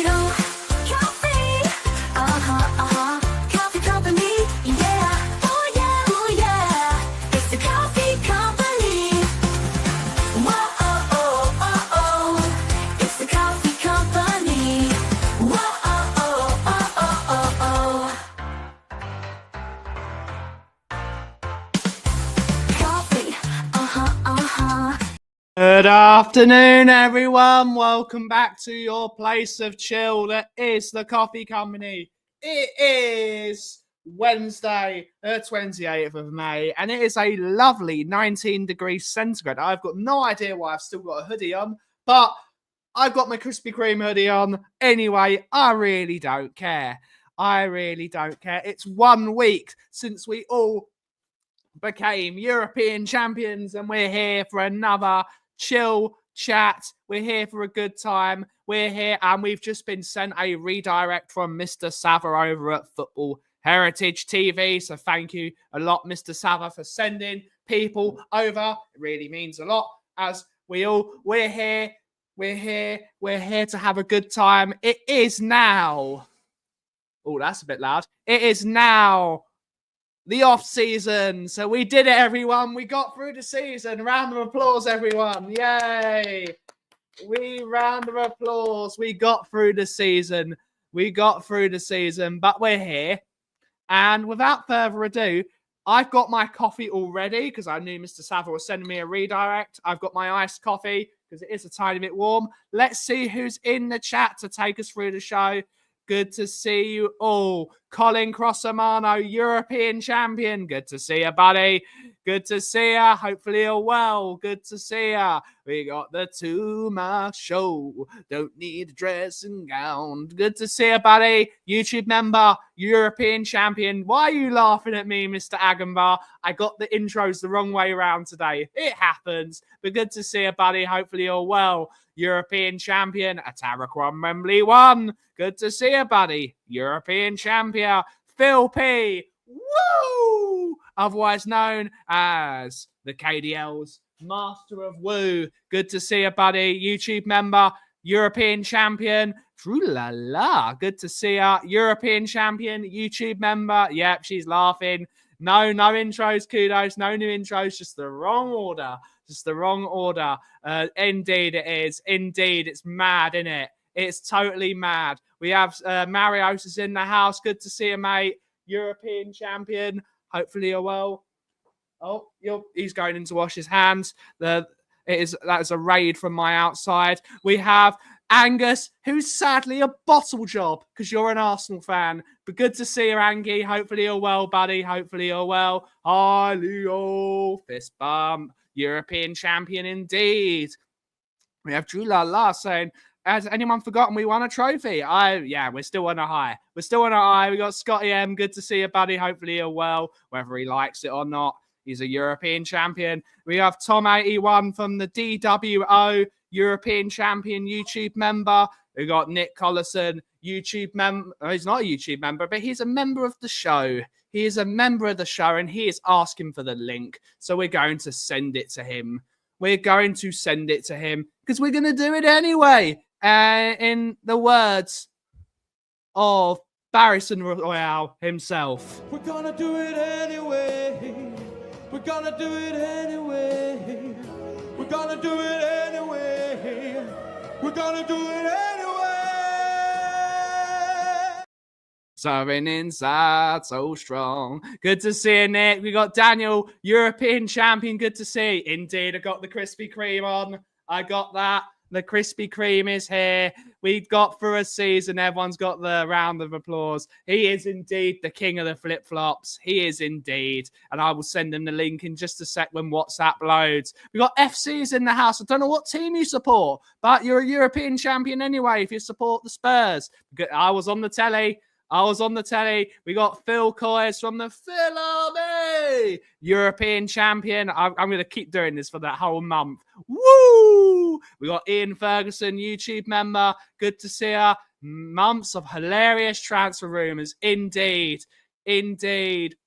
go. Coffee, coffee company, yeah. Oh yeah, it's the coffee company. Whoa, it's the coffee company. Whoa, coffee, Good afternoon, everyone. Welcome back to your place of chill that is the Coffee Company. It is Wednesday, the 28th of May, and it is a lovely 19 degrees centigrade. I've got no idea why I've still got a hoodie on, but I've got my Krispy Kreme hoodie on. Anyway, I really don't care. It's 1 week since we all became European champions, and we're here for another chill chat. We're here for a good time. We're here, and we've just been sent a redirect from Mr. Sava over at Football Heritage TV. So thank you a lot, Mr. Sava, for sending people over. It really means a lot. As we're here to have a good time. It is now. Oh, that's a bit loud. It is now the off season. So we did it, everyone. We got through the season. Round of applause, everyone. Yay. Round of applause. We got through the season. But we're here. And without further ado, I've got my coffee already because I knew Mr. Sava was sending me a redirect. I've got my iced coffee because it is a tiny bit warm. Let's see who's in the chat to take us through the show. Good to see you all. Colin Crossamano, European champion. Good to see you, buddy. Good to see you. Hopefully you're well. Good to see you. We got the 2 Mark show. Don't need a dressing gown. Good to see you, buddy. YouTube member, European champion. Why are you laughing at me, Mr. Agambar? I got the intros the wrong way around today. It happens. But good to see you, buddy. Hopefully you're well. European champion, Atarakwan Wembley 1. Good to see you, buddy. European champion, Phil P. Woo! Otherwise known as the KDL's Master of Woo. Good to see you, buddy. YouTube member, European champion. True-la-la. Good to see you. European champion, YouTube member. Yep, she's laughing. No intros, kudos. No new intros, just the wrong order. Indeed it is. Indeed, it's mad, isn't it? It's totally mad. We have Marios is in the house. Good to see you, mate. European champion. Hopefully you're well. Oh, he's going in to wash his hands. That is a raid from my outside. We have Angus, who's sadly a bottle job because you're an Arsenal fan. But good to see you, Angie. Hopefully you're well, buddy. Hopefully you're well. Hi, Leo. Fist bump. European champion indeed. We have Drew Lala saying, has anyone forgotten we won a trophy? We're still on a high. We got Scotty M. Good to see you, buddy. Hopefully you're well, whether he likes it or not. He's a European champion. We have Tom81 from the DWO, European champion YouTube member. We got Nick Collison, YouTube member. He's not a YouTube member, but he's a member of the show. He is a member of the show, and he is asking for the link. So we're going to send it to him. Because we're going to do it anyway. In the words of Barrison Royale himself. We're going to do it anyway. We're going to do it anyway. We're going to do it anyway. We're going to do it anyway. Something inside so strong. Good to see you, Nick. We got Daniel, European champion. Good to see. Indeed, I got the Krispy Kreme on. I got that. The Krispy Kreme is here. We've got through a season. Everyone's got the round of applause. He is indeed the king of the flip-flops. He is indeed. And I will send him the link in just a sec when WhatsApp loads. We've got FCs in the house. I don't know what team you support, but you're a European champion anyway if you support the Spurs. I was on the telly. We got Phil Coyes from the Phil Army, European champion. I'm going to keep doing this for that whole month. Woo! We got Ian Ferguson, YouTube member. Good to see her. Months of hilarious transfer rumours. Indeed.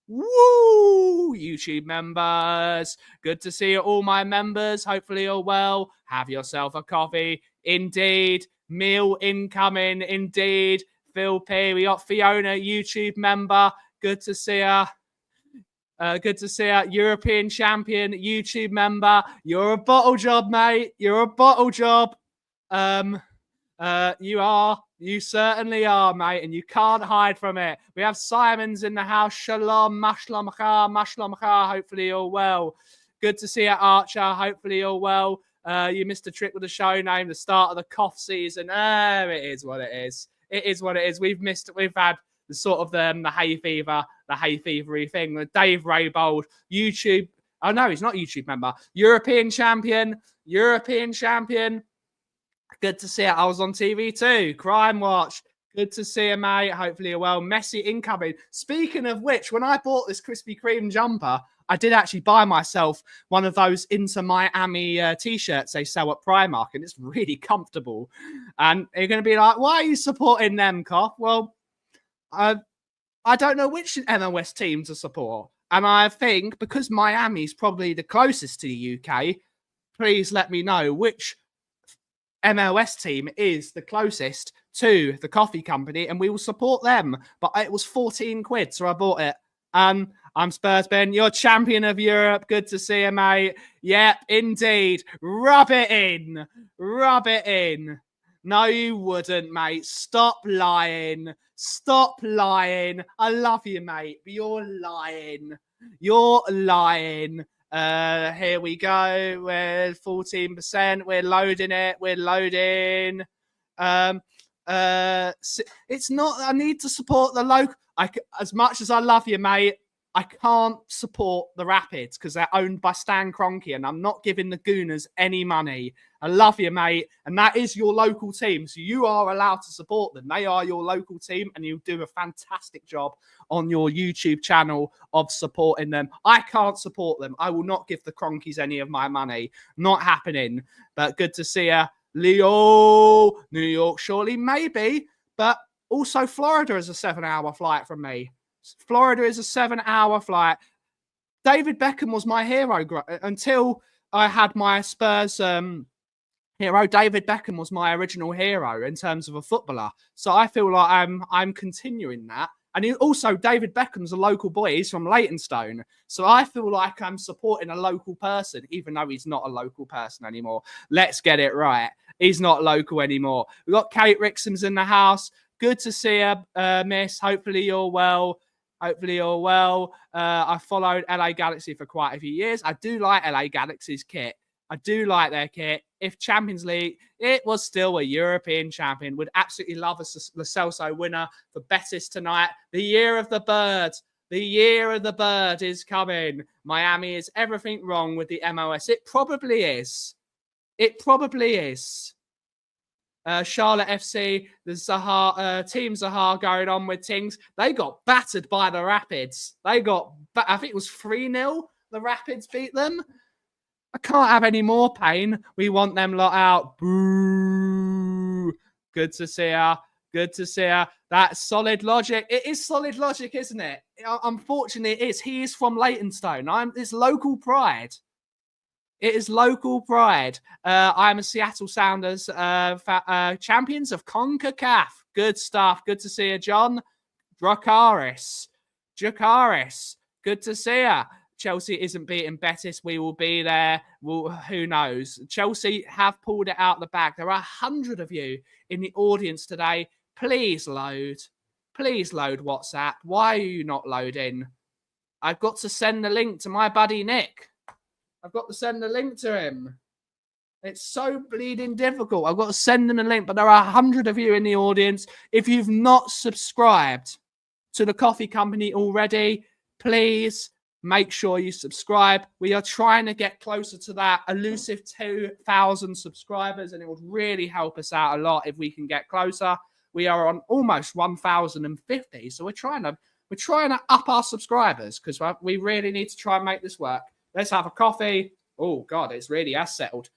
Woo! YouTube members. Good to see you, all my members. Hopefully you're well. Have yourself a coffee. Indeed. Meal incoming, indeed. Phil P. We got Fiona, YouTube member. Good to see her. Good to see her. European champion, YouTube member. You're a bottle job, mate. You're a bottle job. You are. You certainly are, mate, and you can't hide from it. We have Simons in the house. Shalom, mashlomcha. Hopefully you're well. Good to see you, Archer. Hopefully you're well. You missed a trick with the show name, the start of the cough season. It is what it is. It is what it is. We've had the sort of the hay fevery thing. The Dave Raybold, YouTube. Oh no, he's not a YouTube member. European champion. Good to see it. I was on TV too. Crime Watch. Good to see you, mate. Hopefully you're well. Messi incoming. Speaking of which, when I bought this Krispy Kreme jumper, I did actually buy myself one of those Inter Miami t-shirts they sell at Primark, and it's really comfortable. And you're going to be like, why are you supporting them, Koff? Well, I don't know which MLS team to support. And I think because Miami's probably the closest to the UK, please let me know which MLS team is the closest to the coffee company, and we will support them. But it was 14 quid, so I bought it. I'm Spurs Ben, you're champion of Europe. Good to see you, mate. Yep, indeed. Rub it in. No, you wouldn't, mate. Stop lying. I love you, mate, but you're lying. Here we go. We're 14%. We're loading it. It's not. I need to support the local. As much as I love you, mate, I can't support the Rapids because they're owned by Stan Kroenke, and I'm not giving the Gooners any money. I love you, mate, and that is your local team, so you are allowed to support them. They are your local team, and you do a fantastic job on your YouTube channel of supporting them. I can't support them. I will not give the Kroenkes any of my money. Not happening. But good to see you, Leo. New York, surely, maybe, but also Florida is a 7-hour flight from me. Florida is a 7-hour flight. David Beckham was my hero until I had my Spurs hero. David Beckham was my original hero in terms of a footballer. So I feel like I'm continuing that. And also, David Beckham's a local boy. He's from Leytonstone. So I feel like I'm supporting a local person, even though he's not a local person anymore. Let's get it right. He's not local anymore. We've got Kate Rixham's in the house. Good to see you, miss. Hopefully you're well. I followed LA Galaxy for quite a few years. I do like LA Galaxy's kit. I do like their kit. If Champions League, it was still a European champion. Would absolutely love a Lo Celso winner for Betis tonight. The year of the bird. The year of the bird is coming. Miami is everything wrong with the MLS. It probably is. Charlotte FC, the Team Zaha going on with things. They got battered by the Rapids. I think it was 3-0. The Rapids beat them. I can't have any more pain. We want them lot out. Boo. Good to see her. That's solid logic. It is solid logic, isn't it? Unfortunately, it is. He is from Leytonstone. It's local pride. It is local pride. I'm a Seattle Sounders champions of CONCACAF. Good stuff. Good to see you, John. Dracaris. Good to see you. Chelsea isn't beating Betis. We will be there. Well, who knows? Chelsea have pulled it out of the bag. There are 100 of you in the audience today. Please load. WhatsApp. Why are you not loading? I've got to send the link to my buddy Nick. I've got to send the link to him. It's so bleeding difficult. I've got to send him a link, but there are 100 of you in the audience. If you've not subscribed to the coffee company already, please make sure you subscribe. We are trying to get closer to that elusive 2,000 subscribers, and it would really help us out a lot if we can get closer. We are on almost 1,050, so we're trying to up our subscribers because we really need to try and make this work. Let's have a coffee. Oh, God, it's really has settled.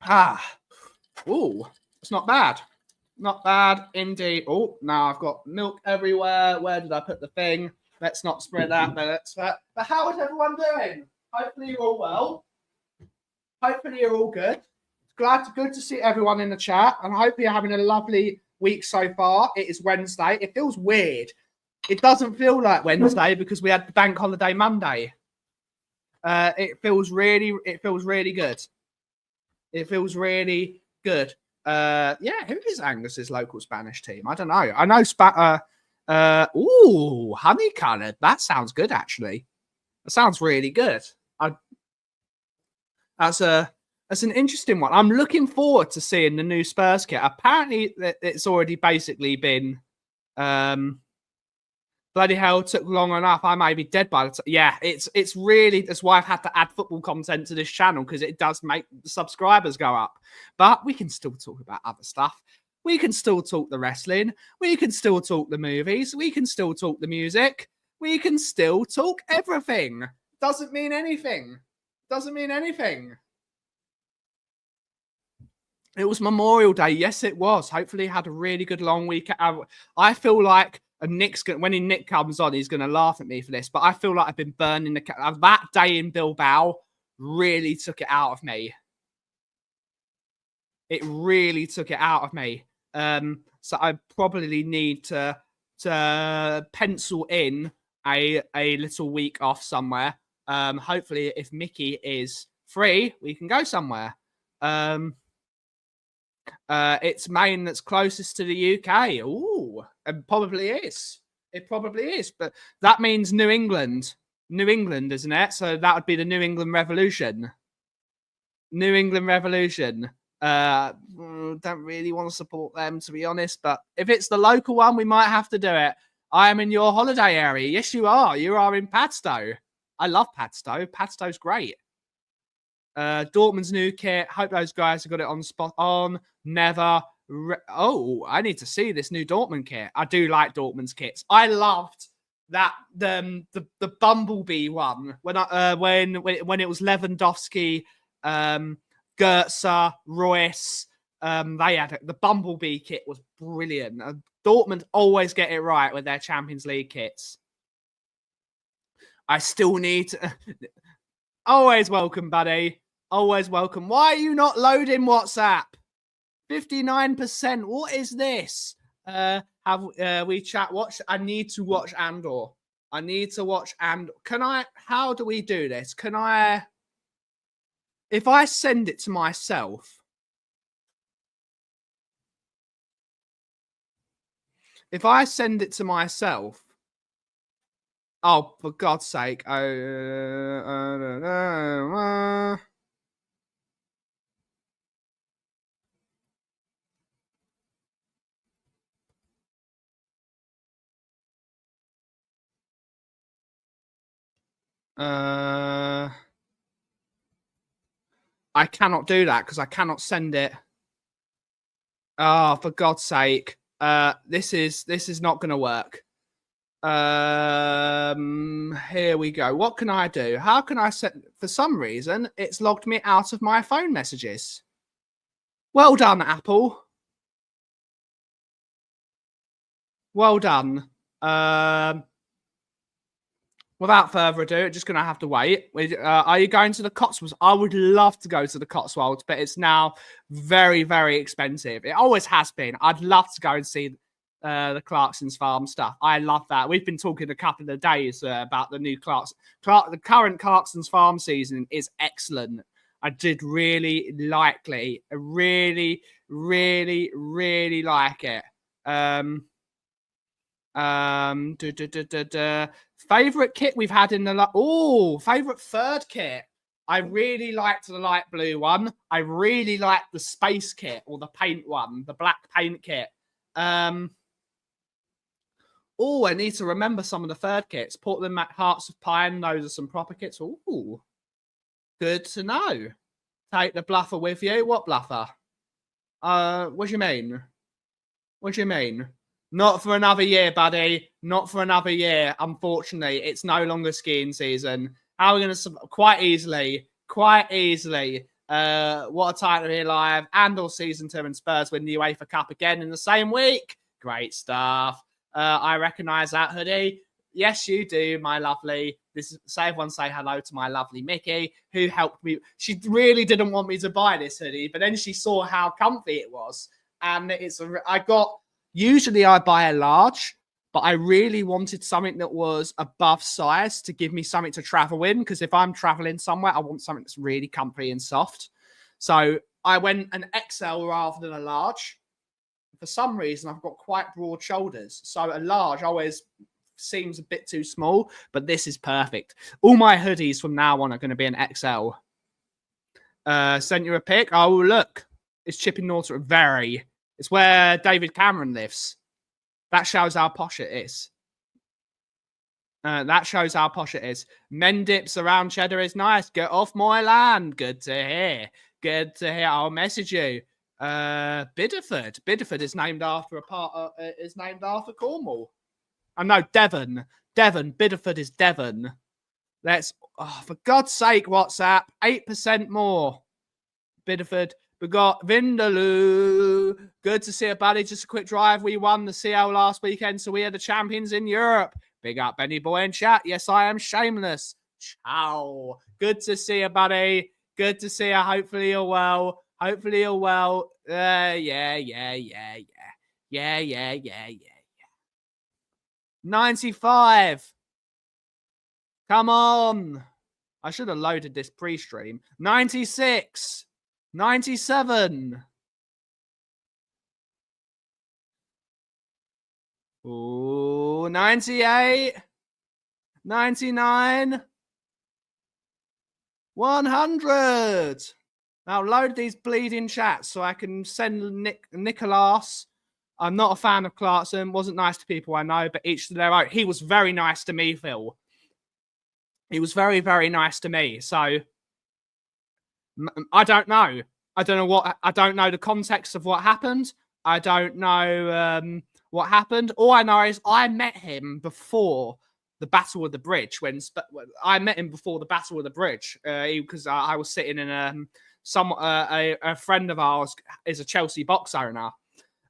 Oh, it's not bad. Not bad, indeed. Oh, now I've got milk everywhere. Where did I put the thing? Let's not spread that. But how is everyone doing? Hopefully you're all well. Hopefully you're all good. Good to see everyone in the chat, and hopefully you're having a lovely week so far. It is Wednesday. It feels weird. It doesn't feel like Wednesday because we had the bank holiday Monday. It feels really good. It feels really good. Yeah, who is Angus's local Spanish team? I don't know. I know honey coloured. That sounds good, actually. That sounds really good. That's an interesting one. I'm looking forward to seeing the new Spurs kit. Apparently, it's already basically been. Bloody hell, took long enough. I may be dead by the time. Yeah, it's really, that's why I've had to add football content to this channel, because it does make the subscribers go up. But we can still talk about other stuff. We can still talk the wrestling. We can still talk the movies. We can still talk the music. We can still talk everything. Doesn't mean anything. Doesn't mean anything. It was Memorial Day. Yes, it was. Hopefully had a really good long week. I feel like when Nick comes on, he's going to laugh at me for this, but I feel like I've been burning that day in Bilbao really took it out of me. It really took it out of me. So I probably need to pencil in a little week off somewhere. Hopefully, if Mickey is free, we can go somewhere. It's Maine that's closest to the UK. Ooh, it probably is. It probably is. But that means New England. New England, isn't it? So that would be the New England Revolution. New England Revolution. Don't really want to support them, to be honest. But if it's the local one, we might have to do it. I am in your holiday area. Yes, you are. You are in Padstow. I love Padstow. Padstow's great. Dortmund's new kit. Hope those guys have got it on spot on. Never. I need to see this new Dortmund kit. I do like Dortmund's kits. I loved that the Bumblebee one when it was Lewandowski, Goetze, Royce. They had it. The Bumblebee kit was brilliant. Dortmund always get it right with their Champions League kits. I still need to... Always welcome, buddy. Always welcome. Why are you not loading WhatsApp? 59%. What is this? Have we chat? Watch. I need to watch Andor. I need to watch Andor. Can I? How do we do this? Can I? If I send it to myself. If I send it to myself. Oh, for God's sake. I don't know. I cannot do that because I cannot send it. Oh, for God's sake. This is not going to work. Here we go. What can I do? How can I set? For some reason, it's logged me out of my phone messages. Well done, Apple. Well done. Without further ado, just going to have to wait. Are you going to the Cotswolds? I would love to go to the Cotswolds, but it's now very, very expensive. It always has been. I'd love to go and see the Clarkson's farm stuff. I love that. We've been talking a couple of days about the new the current Clarkson's farm season is excellent. I did really like it. Really, really, really like it. Favorite kit we've had in the favorite third kit. I really liked the light blue one. I really liked the space kit or the paint one, the black paint kit. I need to remember some of the third kits. Portland Hearts of Pine. Those are some proper kits. Ooh, good to know. Take the bluffer with you. What bluffer? What do you mean? What do you mean? Not for another year, buddy. Not for another year. Unfortunately, it's no longer skiing season. How are we going to quite easily? What a time to be alive. And/or season 2 and Spurs win the UEFA Cup again in the same week. Great stuff. I recognise that hoodie. Yes, you do, my lovely. Everyone say hello to my lovely Mickey, who helped me. She really didn't want me to buy this hoodie, but then she saw how comfy it was, and usually I buy a large, but I really wanted something that was above size to give me something to travel in, because if I'm traveling somewhere, I want something that's really comfy and soft. So I went an XL rather than a large. For some reason, I've got quite broad shoulders, so a large always seems a bit too small, but this is perfect. All my hoodies from now on are going to be an XL. Sent you a pic. Oh, look. It's Chipping Norton. Very. It's where David Cameron lives. That shows how posh it is. Mendips around Cheddar is nice. Get off my land. Good to hear. I'll message you. Bideford. Bideford is named after Cornwall. I know Devon. Bideford is Devon. For God's sake, WhatsApp. 8% more. Bideford. We got Vindaloo. Good to see a buddy. Just a quick drive. We won the CL last weekend, so we are the champions in Europe. Big up, Benny Boy in chat. Yes, I am shameless. Ciao. Good to see you, buddy. Good to see you. Hopefully you're well. Yeah. 95. Come on. I should have loaded this pre-stream. 96. 97. Ooh, 98. 99. 100. Now load these bleeding chats so I can send Nicholas. I'm not a fan of Clarkson. Wasn't nice to people I know, but each to their own. He was very nice to me, Phil. He was very, very nice to me. So I don't know. I don't know the context of what happened. I don't know what happened. All I know is I met him before the Battle of the Bridge. Because I was sitting in a friend of ours is a Chelsea box owner,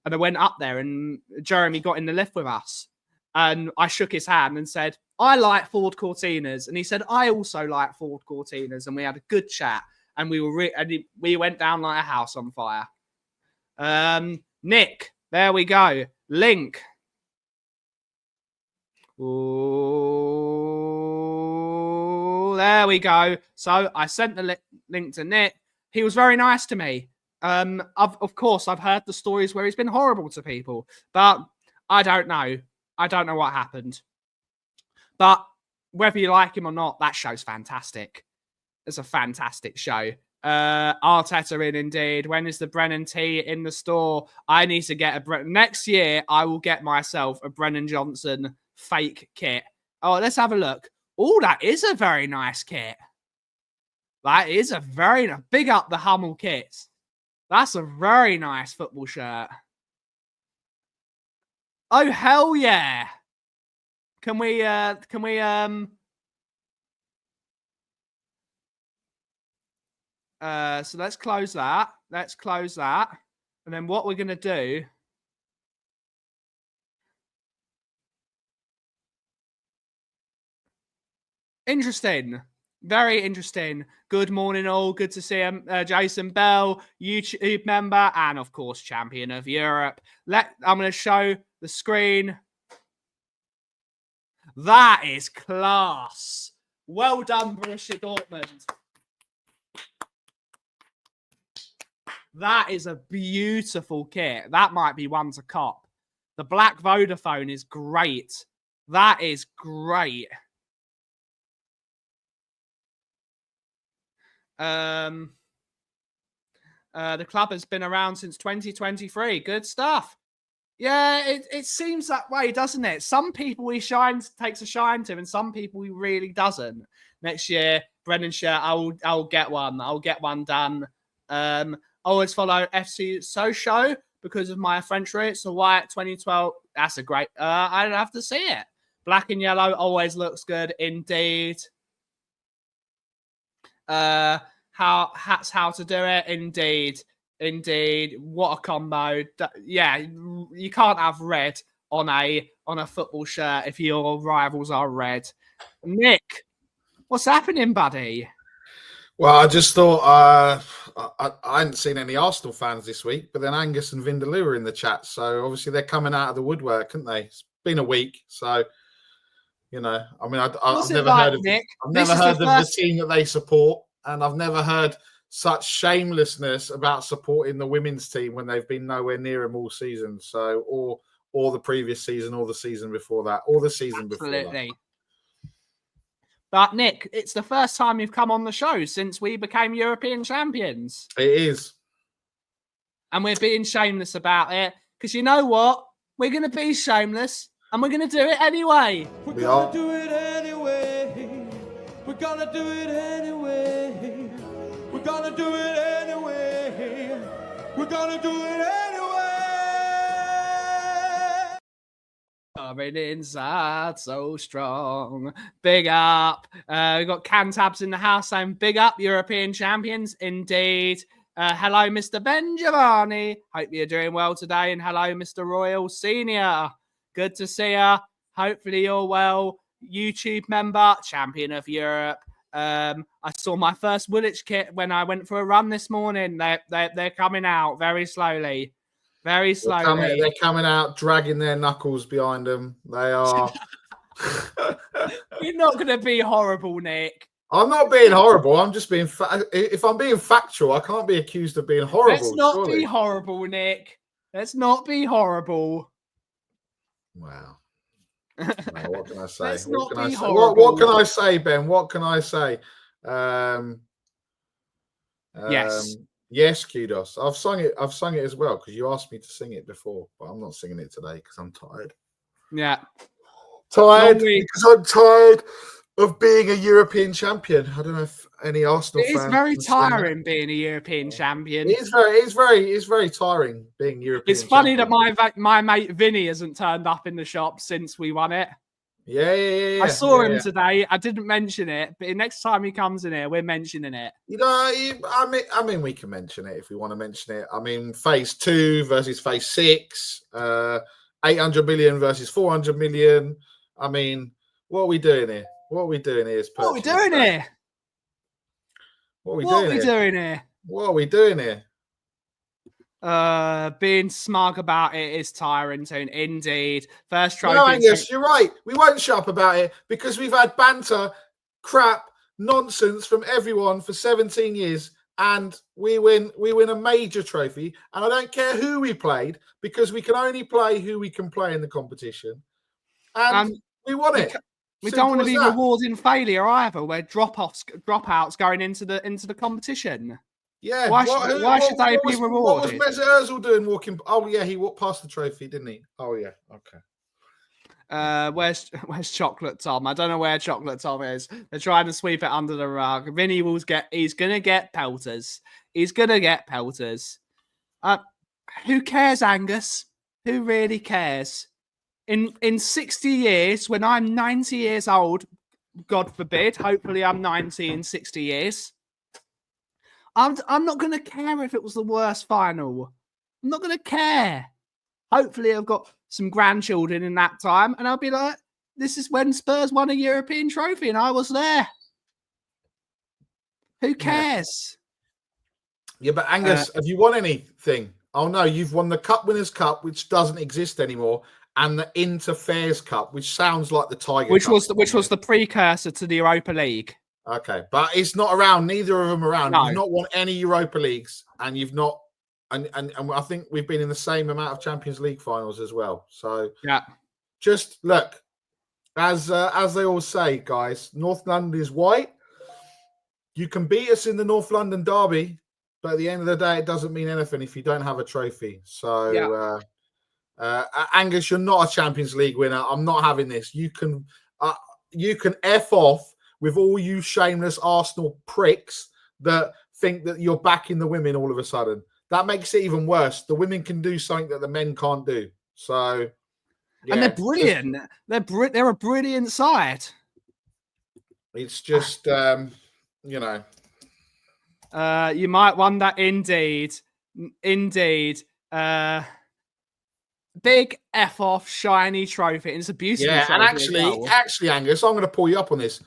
and I went up there and Jeremy got in the lift with us, and I shook his hand and said, I like Ford Cortinas, and he said, I also like Ford Cortinas, and we had a good chat, and we went down like a house on fire. Nick, there we go. Link. Ooh, there we go. So I sent the link to Nick. He was very nice to me. Of course, I've heard the stories where he's been horrible to people, but I don't know. I don't know what happened. But whether you like him or not, that show's fantastic. It's a fantastic show. Arteta in indeed. When is the Brennan tea in the store? I need to get next year. I will get myself a Brennan Johnson fake kit. Oh, let's have a look. Oh, that is a very nice kit. That is a very big up the Hummel kits. That's a very nice football shirt. Oh, hell yeah. So let's close that. And then what we're going to do. Interesting. Very interesting. Good morning, all. Good to see him. Jason Bell, YouTube member, and of course, champion of Europe. I'm going to show the screen. That is class. Well done, Borussia Dortmund. That is a beautiful kit. That might be one to cop. The black Vodafone is great. That is great. The club has been around since 2023. Good stuff. Yeah, it seems that way, doesn't it? Some people he takes a shine to, and some people he really doesn't. Next year, Brennan shirt, I'll get one. I'll get one done. I always follow FC Sochaux because of my French roots. The white 2012. That's a great. I'd have to see it. Black and yellow always looks good indeed. How to do it indeed. What a combo. Yeah, you can't have red on a football shirt if your rivals are red. Nick, What's happening, buddy? Well, I just thought I hadn't seen any Arsenal fans this week, but then Angus and Vindaloo are in the chat, so obviously they're coming out of the woodwork, haven't they? It's been a week, so you know. I mean, I've never heard of Nick? I've never heard of the team that they support, and I've never heard such shamelessness about supporting the women's team when they've been nowhere near them all season. So, or the previous season, or the season before that, or the season before that. But Nick, it's the first time you've come on the show since we became European champions. It is. And we're being shameless about it. Because you know what? We're going to be shameless and we're going to do it anyway. We're going to do it anyway. We're going to do it anyway. We're going to do it anyway. We're going to do it anyway. Coming inside so strong. Big up. We've got Cantabs in the house saying big up, European champions. Indeed. Hello, Mr. Benjavani. Hope you're doing well today. And hello, Mr. Royal Senior. Good to see you. Hopefully you're well. YouTube member, champion of Europe. I saw my first Woolwich kit when I went for a run this morning. They're coming out very slowly. Very slowly. They're coming out, dragging their knuckles behind them. They are. You're not going to be horrible, Nick. I'm not being horrible. I'm just being. If I'm being factual, I can't be accused of being horrible. Let's not be horrible, Nick. Let's not be horrible. Wow. What can I say? What can I say, Ben? What can I say? Yes. Yes, kudos. I've sung it as well because you asked me to sing it before, but I'm not singing it today because I'm tired. Yeah. Tired because I'm tired of being a European champion. I don't know if any Arsenal fans. It is very tiring being a European champion. It's very tiring being European. It's funny that my mate Vinny hasn't turned up in the shop since we won it. Yeah. I saw him today. I didn't mention it, but next time he comes in here, we're mentioning it. You know, I mean, we can mention it if we want to mention it. I mean, phase 2 versus phase 6, 800 million versus 400 million. I mean, what are we doing here? What are we doing here? What are we doing here? Being smug about it is tiring too. Indeed. First trophy. No, Angus, you're right. We won't shut up about it because we've had banter, crap, nonsense from everyone for 17 years, and we win a major trophy. And I don't care who we played because we can only play who we can play in the competition. And we won it. We don't want to be rewarding failure either. We're dropouts going into the competition. Yeah. Why should they be rewarded? What was Mesut Ozil doing walking? Oh yeah, he walked past the trophy, didn't he? Oh yeah. Okay. Where's Chocolate Tom? I don't know where Chocolate Tom is. They're trying to sweep it under the rug. Vinny he's gonna get pelters. He's gonna get pelters. Who cares, Angus? Who really cares? In 60 years, when I'm 90 years old, God forbid, hopefully I'm 90 in 60 years. I'm not going to care if it was the worst final. I'm not going to care. Hopefully I've got some grandchildren in that time and I'll be like, this is when Spurs won a European trophy and I was there. Who cares? Yeah, but Angus, have you won anything? Oh no, you've won the Cup Winners' Cup, which doesn't exist anymore, and the Interfairs Cup, which sounds like the Tiger Which Cup. was the precursor to the Europa League. Okay, but it's not around. Neither of them are around. No. You've not won any Europa Leagues, and you've not, and I think we've been in the same amount of Champions League finals as well. So yeah, just look, as they all say, guys, North London is white. You can beat us in the North London derby, but at the end of the day, it doesn't mean anything if you don't have a trophy. So, Angus, you're not a Champions League winner. I'm not having this. You can F off with all you shameless Arsenal pricks that think that you're backing the women all of a sudden. That makes it even worse. The women can do something that the men can't do. So, yeah, and they're brilliant. They're a brilliant side. It's just, you know. You might wonder, indeed. Big F off shiny trophy. It's a beautiful trophy. And actually, Angus, I'm going to pull you up on this.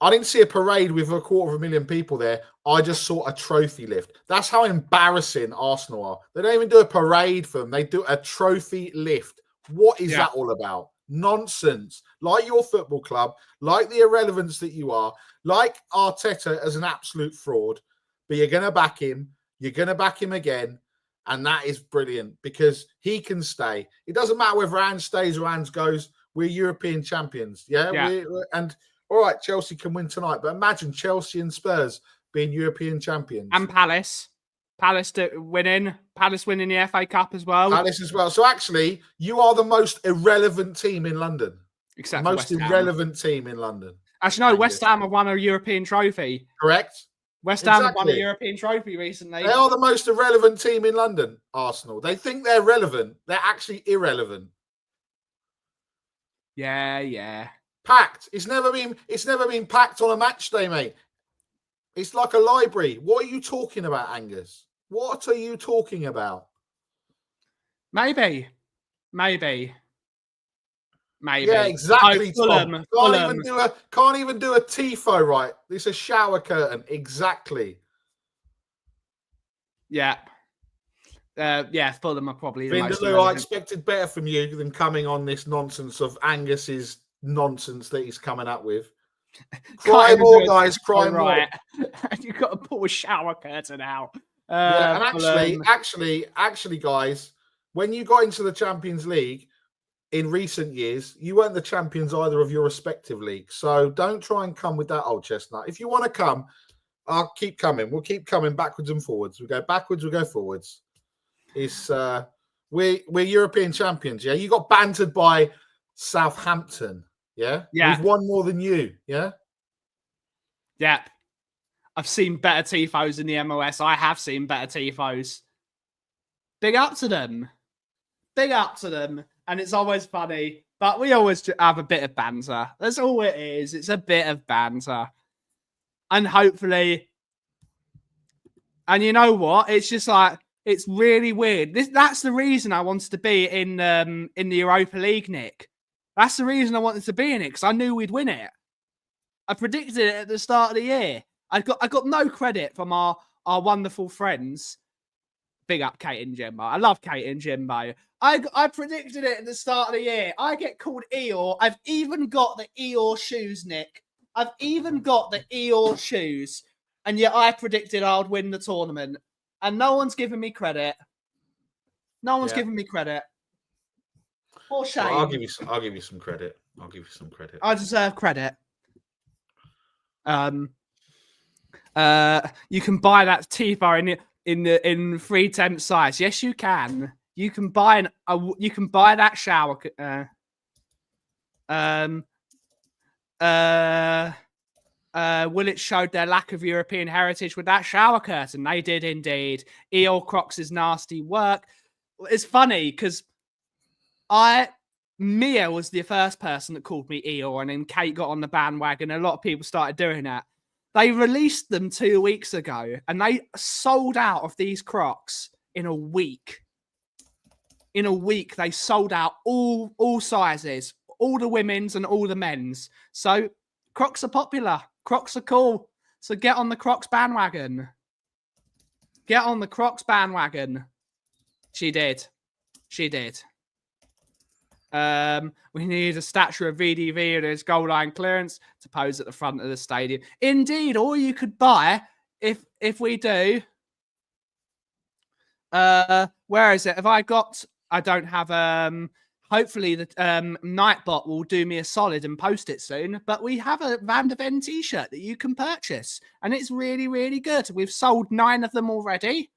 I didn't see a parade with 250,000 people there. I just saw a trophy lift. That's how embarrassing Arsenal are. They don't even do a parade for them. They do a trophy lift. What is that all about? Nonsense. Like your football club, like the irrelevance that you are, like Arteta as an absolute fraud, but you're going to back him. You're going to back him again. And that is brilliant because he can stay. It doesn't matter whether Ange stays or Ange goes. We're European champions. Yeah. And all right, Chelsea can win tonight. But imagine Chelsea and Spurs being European champions. And Palace. Palace winning the FA Cup as well. Palace as well. So actually, you are the most irrelevant team in London. Except the most irrelevant team in London. Actually, no, West Ham have won a European trophy. Correct. West Ham have won a European trophy recently. They are the most irrelevant team in London, Arsenal. They think they're relevant. They're actually irrelevant. Yeah. Packed. It's never been packed on a match day, mate. It's like a library. What are you talking about, Angus? What are you talking about? Maybe. Yeah, exactly. Oh, Tom. Can't even do a tifo right. It's a shower curtain. Exactly. Yeah. Fulham are probably the most. Vindaloo, I expected better from you than coming on this nonsense of Angus's nonsense that he's coming up with. Cry more, guys. Cry more. You've got to pull a shower curtain out. And actually, guys, when you got into the Champions League in recent years, you weren't the champions either of your respective leagues. So don't try and come with that old chestnut. If you want to come, I'll keep coming. We'll keep coming backwards and forwards. We go backwards, we go forwards. It's we're European champions. Yeah, you got bantered by Southampton. Yeah, we've won more than you. Yeah. I've seen better tifos in the MLS. I have seen better tifos. Big up to them. And it's always funny, but we always have a bit of banter. That's all it is. It's a bit of banter. And hopefully, and you know what? It's just like, it's really weird. That's the reason I wanted to be in the Europa League, Nick. That's the reason I wanted to be in it, because I knew we'd win it. I predicted it at the start of the year. I got no credit from our wonderful friends. Big up Kate and Jimbo. I love Kate and Jimbo. I predicted it at the start of the year. I get called Eeyore. I've even got the Eeyore shoes, Nick. I've even got the Eeyore shoes. And yet I predicted I would win the tournament. And no one's giving me credit. No one's giving me credit. Or shame. Well, I'll give you some credit. I deserve credit. You can buy that tifo in 3/10 size. Yes, you can. You can buy that shower. Will it show their lack of European heritage with that shower curtain? They did indeed. Eel Crocs' nasty work. It's funny because Mia was the first person that called me Eeyore, and then Kate got on the bandwagon. A lot of people started doing that. They released them 2 weeks ago, and they sold out of these Crocs in a week. In a week, they sold out all sizes, all the women's and all the men's. So Crocs are popular. Crocs are cool. So get on the Crocs bandwagon. Get on the Crocs bandwagon. She did. We need a statue of VDV and his goal line clearance to pose at the front of the stadium. Indeed, or you could buy, if we do. Where is it? I don't have hopefully the Nightbot will do me a solid and post it soon. But we have a Vanderven t-shirt that you can purchase, and it's really, really good. We've sold 9 of them already.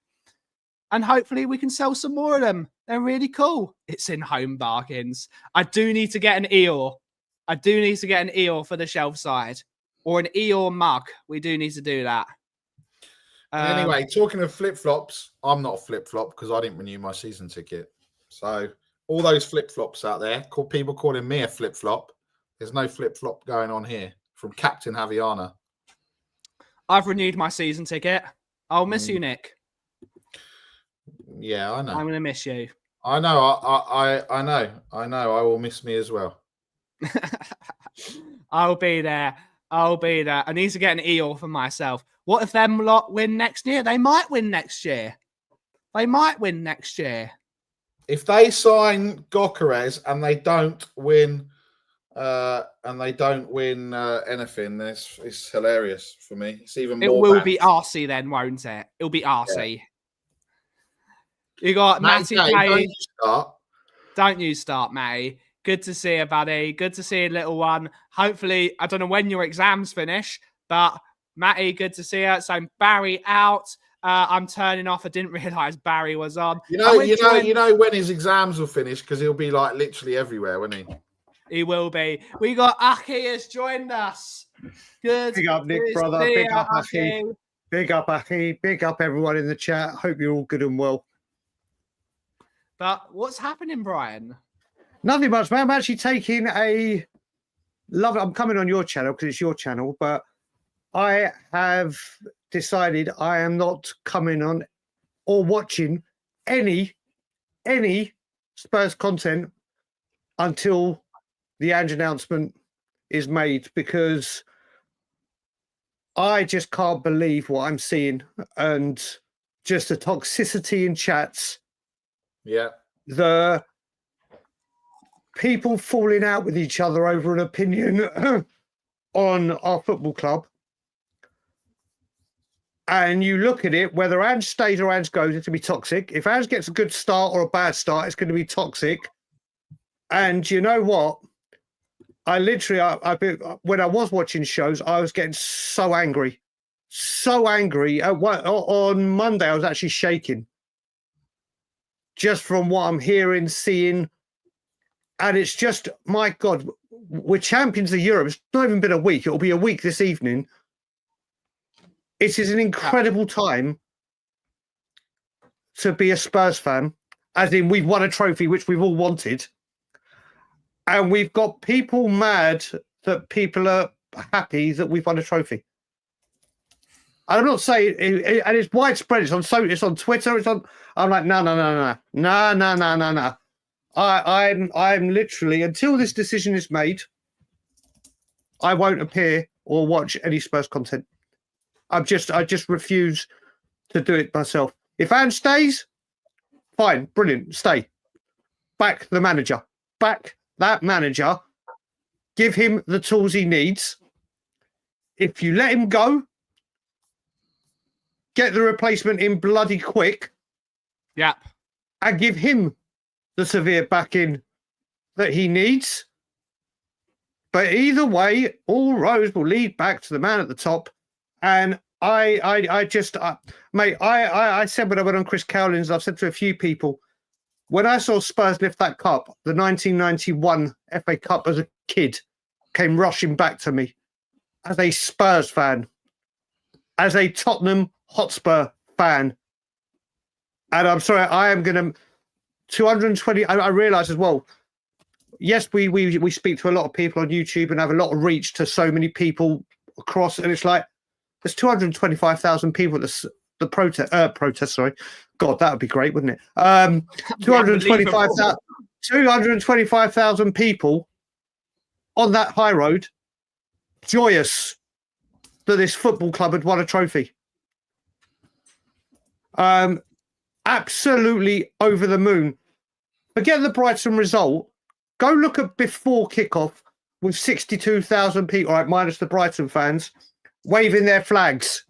And hopefully we can sell some more of them. They're really cool. It's in Home Bargains. I do need to get an Eeyore. For the shelf side. Or an Eeyore mug. We do need to do that. Anyway, talking of flip-flops, I'm not a flip-flop because I didn't renew my season ticket. So all those flip-flops out there, people calling me a flip-flop. There's no flip-flop going on here from Captain Javiana. I've renewed my season ticket. I'll miss you, Nick. Yeah, I know. I'm going to miss you. I know. I know. I will miss me as well. I'll be there. I'll be there. I need to get an eel for myself. What if them lot win next year? They might win next year. They might win next year. If they sign Gokares and they don't win, anything, it's hilarious for me. It's even more. It will bad. be RC then, won't it? It'll be RC. Yeah. You got Matty Don't K. you start. Don't you start, Matty. Good to see you, buddy. Good to see you, little one. Hopefully, I don't know when your exams finish, but Matty, good to see you. So Barry out. I'm turning off. I didn't realise Barry was on. You know when his exams will finish because he'll be like literally everywhere, won't he? He will be. We got Aki has joined us. Good. Big up, Nick, brother. Big up, Aki. Big up, Aki. Big up, everyone in the chat. Hope you're all good and well. But what's happening, Brian? Nothing much, man. I'm actually taking a love. I'm coming on your channel because it's your channel, but I have decided I am not coming on or watching any Spurs content until the Ange announcement is made, because I just can't believe what I'm seeing, and just the toxicity in chats. Yeah. The people falling out with each other over an opinion on our football club. And you look at it, whether Ange stays or Ange goes, it's going to be toxic. If Ange gets a good start or a bad start, it's going to be toxic. And you know what? I when I was watching shows, I was getting so angry. So angry. On Monday, I was actually shaking. Just from what I'm hearing, seeing. And it's just, my God, we're champions of Europe. It's not even been a week. It'll be a week this evening. It is an incredible time to be a Spurs fan, as in we've won a trophy, which we've all wanted. And we've got people mad that people are happy that we've won a trophy. And I'm not saying, and it's widespread. It's on Twitter. I'm like, no. I'm literally, until this decision is made, I won't appear or watch any Spurs content. I just refuse to do it myself. If Ange stays, fine, brilliant, stay. Back the manager. Back that manager. Give him the tools he needs. If you let him go, get the replacement in bloody quick. Yeah. And give him the severe backing that he needs. But either way, all roads will lead back to the man at the top. And I just, mate, I said when I went on Chris Cowlings, I've said to a few people, when I saw Spurs lift that cup, the 1991 FA Cup as a kid, came rushing back to me as a Spurs fan, as a Tottenham Hotspur fan. And I'm sorry, I am going to 220. I realise as well. Yes, we speak to a lot of people on YouTube and have a lot of reach to so many people across, and it's like there's 225,000 people at the protest. Sorry, God, that would be great, wouldn't it? 225,000 people on that high road, joyous that this football club had won a trophy. Absolutely over the moon. Forget the Brighton result. Go look at before kickoff with 62,000 people, right, minus the Brighton fans, waving their flags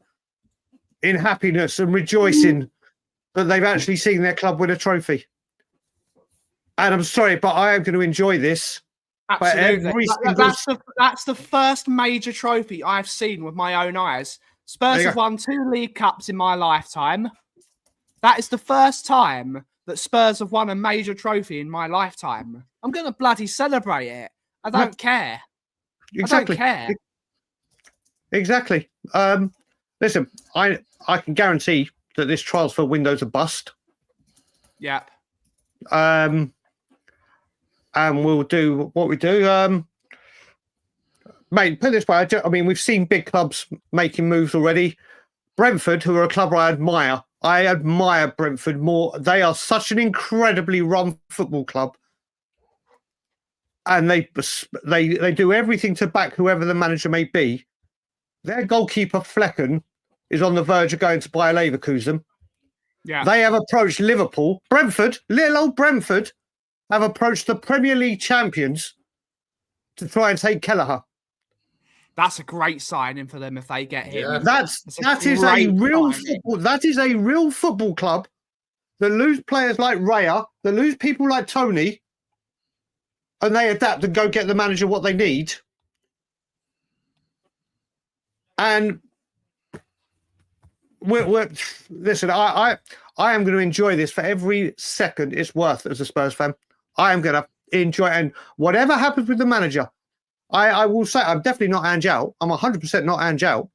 in happiness and rejoicing that they've actually seen their club win a trophy. And I'm sorry, but I am going to enjoy this. Absolutely. That's the first major trophy I've seen with my own eyes. Spurs have won 2 League Cups in my lifetime. That is the first time that Spurs have won a major trophy in my lifetime. I'm going to bloody celebrate it. I don't care. Exactly. I don't care. Exactly. Listen, I can guarantee that this transfer window's a bust. Yeah. And we'll do what we do. Mate, put it this way, I mean, we've seen big clubs making moves already. Brentford, who are a club I admire. I admire Brentford more. They are such an incredibly run football club. And they do everything to back whoever the manager may be. their goalkeeper Flecken is on the verge of going to Bayer Leverkusen. Yeah. They have approached Liverpool. Brentford, little old Brentford, have approached the Premier League champions to try and take Kelleher. That's a great signing for them if they get him. Yeah. That is a real football. That is a real football club that lose players like Raya, that lose people like Tony, and they adapt and go get the manager what they need. And listen. I am going to enjoy this for every second it's worth as a Spurs fan. I am going to enjoy it. And whatever happens with the manager, I will say I'm definitely not Ange out. I'm 100% not Ange out.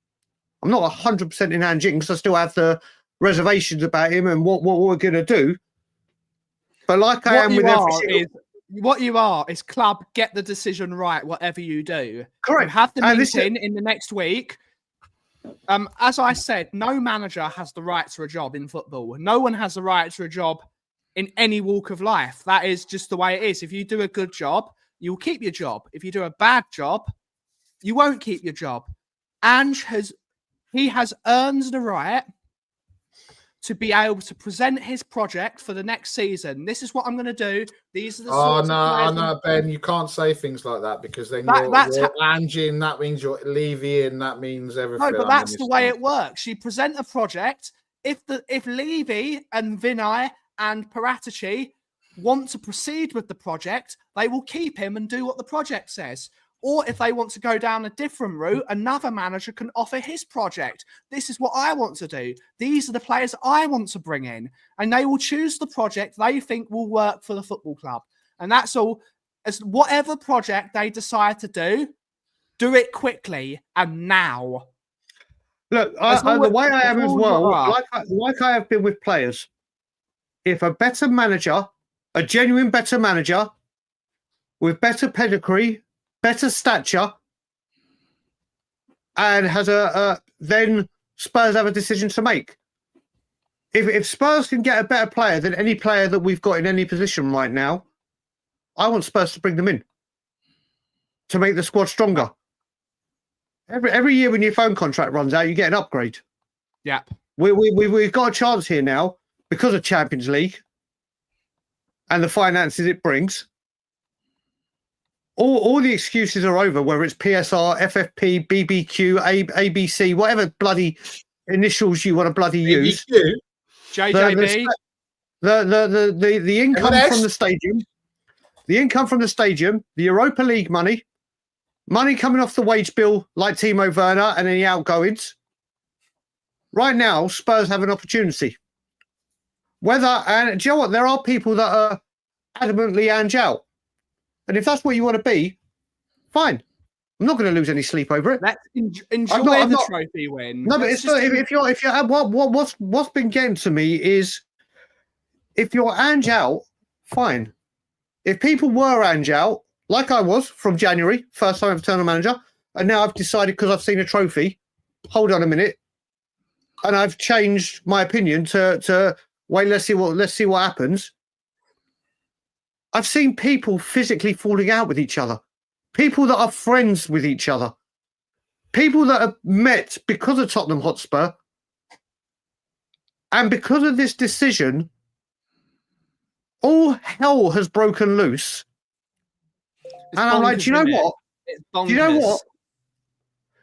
I'm not 100% in Ange in because I still have the reservations about him and what we're going to do. But like I am with everything. What you are is club, get the decision right, whatever you do. Correct. You have the meeting in the next week. As I said, no manager has the right to a job in football. No one has the right to a job in any walk of life. That is just the way it is. If you do a good job, you'll keep your job. If you do a bad job, you won't keep your job. Ange has earned the right to be able to present his project for the next season. This is what I'm going to do. These are the sorts of no, Ben, you can't say things like that because then you're Ange, that means you're Levy, and that means everything. No, but that's the way it works. You present a project. If Levy and Vinay and Paratici want to proceed with the project, they will keep him and do what the project says. Or if they want to go down a different route, another manager can offer his project. This is what I want to do. These are the players I want to bring in. And they will choose the project they think will work for the football club. And that's all. As whatever project they decide to do it quickly and now. Look, the way I am as well, like I have been with players, if a better manager, a genuine better manager with better pedigree, better stature, and has then Spurs have a decision to make. If Spurs can get a better player than any player that we've got in any position right now, I want Spurs to bring them in to make the squad stronger. Every year when your phone contract runs out, you get an upgrade. Yeah, we've got a chance here now because of Champions League and the finances it brings. All the excuses are over, whether it's PSR, FFP, BBQ, ABC, whatever bloody initials you want to bloody use. JJB. The income from the stadium, the Europa League money coming off the wage bill like Timo Werner and any outgoings. Right now, Spurs have an opportunity. And do you know what? There are people that are adamantly Ange out. And if that's what you want to be, fine. I'm not going to lose any sleep over it. Let's enjoy the trophy win. No, but it's not, if you're what's been getting to me is if you're Ange out, fine. If people were Ange out, like I was from January, first time I've turned a manager, and now I've decided because I've seen a trophy, hold on a minute, and I've changed my opinion to wait, let's see what happens. I've seen people physically falling out with each other. People that are friends with each other. People that have met because of Tottenham Hotspur. And because of this decision, all hell has broken loose. And I'm like, do you know what? Do you know what?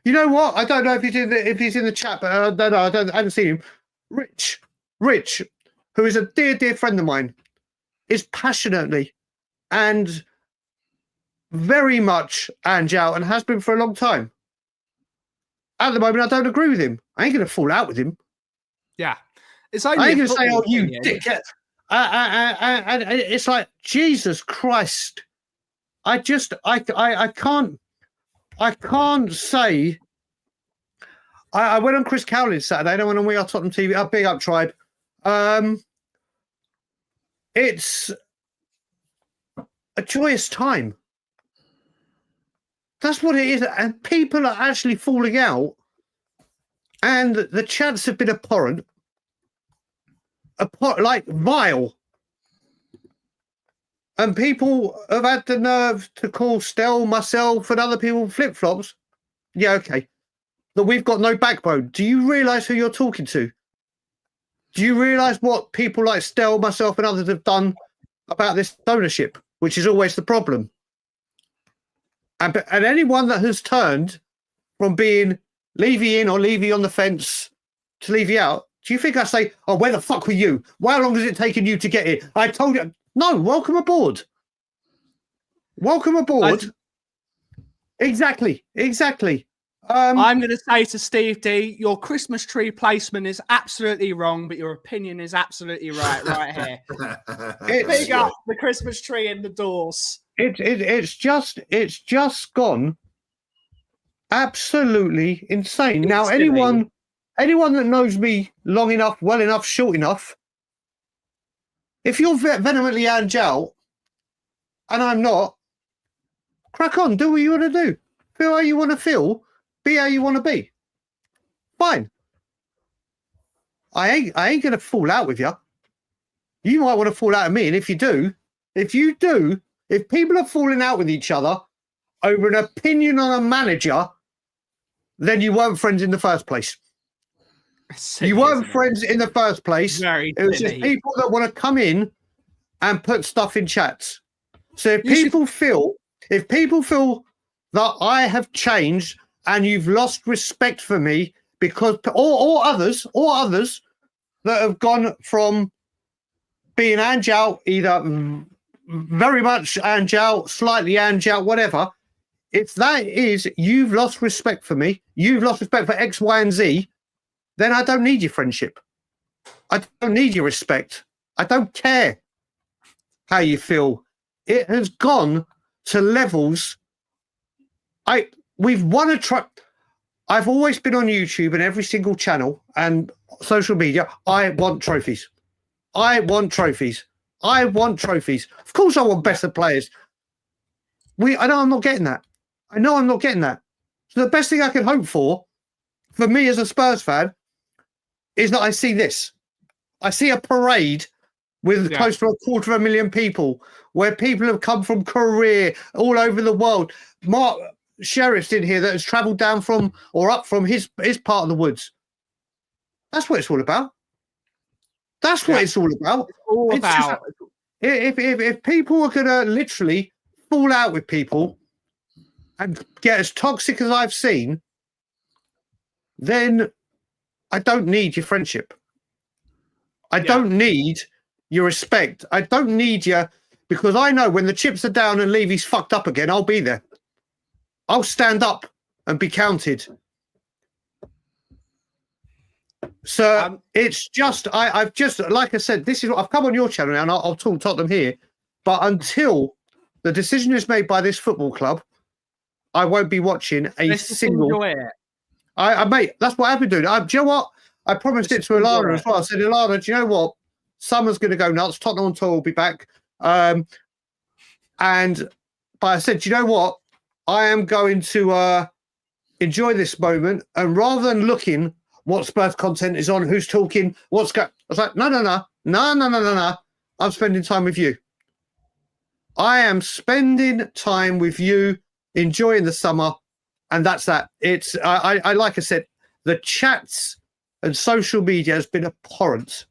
You know what? I don't know if he's in the chat, but I haven't seen him. Rich, who is a dear friend of mine, is passionately and very much Ange out and has been for a long time. At the moment, I don't agree with him. I ain't going to fall out with him. Yeah. I ain't going to say, oh, you dickhead. And it's like, Jesus Christ. I can't say. I went on Chris Cowley's Saturday. I went on We Are Tottenham TV. Big up, Tribe. It's a joyous time. That's what it is. And people are actually falling out. And the chants have been abhorrent. Like vile. And people have had the nerve to call Stell, myself, and other people flip-flops. Yeah, okay. that we've got no backbone. Do you realise who you're talking to? Do you realise what people like Stell, myself, and others have done about this ownership, which is always the problem? And anyone that has turned from being Levy in or Levy on the fence to Levy out, do you think I say, oh, where the fuck were you? How long has it taken you to get here? I told you. No, welcome aboard. Welcome aboard. Exactly. I'm going to say to Steve D, your Christmas tree placement is absolutely wrong, but your opinion is absolutely right here. Big up the Christmas tree in the doors. It's just gone absolutely insane. Now, anyone that knows me long enough, well enough, short enough, if you're vehemently out and I'm not, crack on, do what you want to do. Feel how you want to feel, be how you want to be. Fine. I ain't going to fall out with you. You might want to fall out with me, and if people are falling out with each other over an opinion on a manager, then you weren't friends in the first place. You weren't friends in the first place. It was just people that want to come in and put stuff in chats. So if people feel that I have changed and you've lost respect for me because or others that have gone from being Angel, either very much Angel, slightly Angel, whatever, if that is you've lost respect for me, you've lost respect for X, Y, and Z, then I don't need your friendship. I don't need your respect. I don't care how you feel. It has gone to levels. We've won a I've always been on YouTube and every single channel and social media. I want trophies. I want trophies. I want trophies. Of course, I want better players. I know I'm not getting that. So the best thing I can hope for me as a Spurs fan, is that I see this. I see a parade with close to 250,000 people, where people have come from Korea, all over the world. Mark Sheriff's in here that has travelled down from or up from his part of the woods. That's what it's all about. That's what it's all about. It's all about. If people are going to literally fall out with people and get as toxic as I've seen, then I don't need your friendship. I don't need your respect. I don't need you, because I know when the chips are down and Levy's fucked up again, I'll be there. I'll stand up and be counted. So it's just, I've just, like I said, this is what I've come on your channel now, and I'll talk Tottenham here. But until the decision is made by this football club, I won't be watching a single. Mate, that's what I've been doing. Do you know what? I promised it to Ilana as well. I said, Ilana, do you know what? Summer's going to go nuts. Tottenham on tour will be back. But I said, do you know what? I am going to enjoy this moment, and rather than looking what Spurs content is on, who's talking, what's going, I was like, no. I'm spending time with you. I am spending time with you, enjoying the summer, and that's that. It's I like I said, the chats and social media has been abhorrent,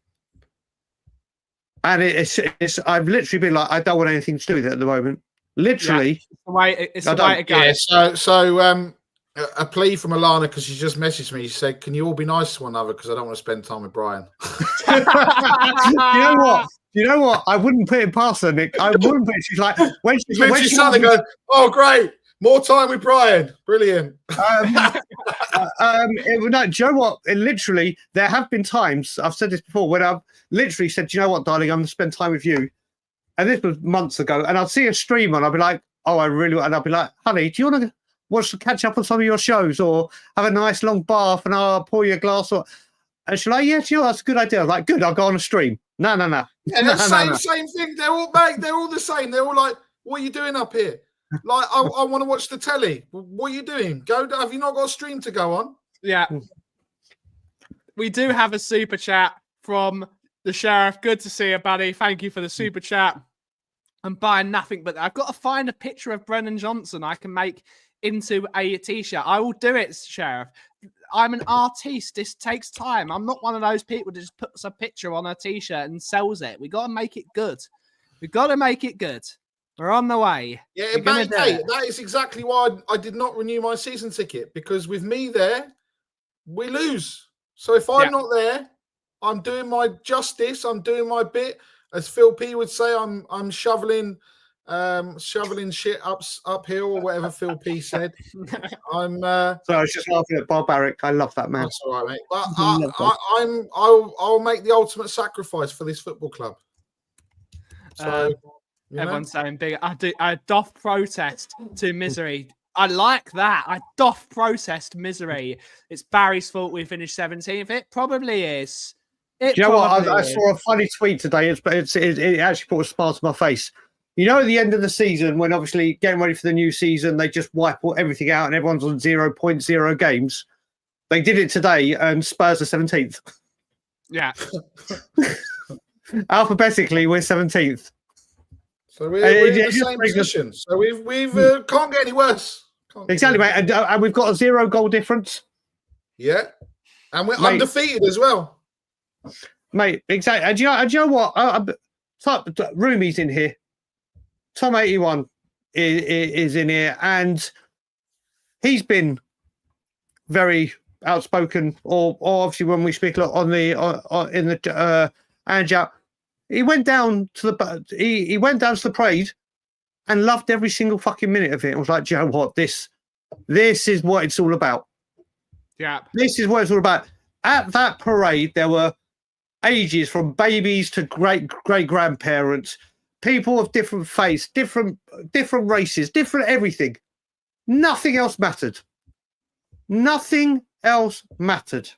and it's I've literally been like, I don't want anything to do with it at the moment. Literally, it's the way to go. Yeah, so a plea from Alana, because she just messaged me. She said, "Can you all be nice to one another? Because I don't want to spend time with Brian." You know what? I wouldn't put it past her, Nick. I wouldn't put it. She's like, when she started going, "Oh, great, more time with Brian, brilliant." No, do you know what? Literally, there have been times, I've said this before, when I've literally said, "Do you know what, darling? I'm going to spend time with you." And this was months ago. And I'd see a stream on. I'd be like, "Oh, I really want." And I'd be like, "Honey, do you want to watch to catch up on some of your shows, or have a nice long bath and I'll pour you a glass?" And she's like, "Yeah, you know, that's a good idea." I was like, "Good, I'll go on a stream." No. And the same thing. They're all the same. They're all like, "What are you doing up here?" Like, I want to watch the telly. What are you doing? Have you not got a stream to go on? Yeah. We do have a super chat from the Sheriff. Good to see you, buddy. Thank you for the super chat. I'm buying nothing, but I've got to find a picture of Brennan Johnson I can make into a t-shirt. I will do it, Sheriff. I'm an artiste. This takes time. I'm not one of those people that just puts a picture on a t-shirt and sells it. We got to make it good. We got to make it good. We're on the way. Yeah, We're gonna mate, do hey, it. that is exactly why I did not renew my season ticket, because with me there, we lose. So if I'm not there, I'm doing my justice. I'm doing my bit, as Phil P would say. I'm shoveling shit uphill, or whatever Phil P said. I'm. So I was just laughing at Barbaric. I love that man. That's all right, mate. But I I'll make the ultimate sacrifice for this football club. So. Everyone's saying big. I doth protest to misery. I like that. I doth protest misery. It's Barry's fault we finished 17th. It probably is. Do you know what? I saw a funny tweet today. It actually put a smile to my face. You know, at the end of the season, when obviously getting ready for the new season, they just wipe everything out and everyone's on 0.0 games. They did it today, and Spurs are 17th. Yeah. Alphabetically, we're 17th. So we're in the same position. So we've can't get any worse. Exactly, mate. And we've got a 0 goal difference. Yeah, and we're undefeated as well, mate. Exactly. And do you know what? Roomy's in here. Tom 81 is in here, and he's been very outspoken. Or obviously, when we speak on the in the Anja. He went down to the parade and loved every single fucking minute of it. I was like, do you know what? This is what it's all about. Yeah. This is what it's all about. At that parade, there were ages from babies to great grandparents, people of different faiths, different races, different everything. Nothing else mattered. Nothing else mattered.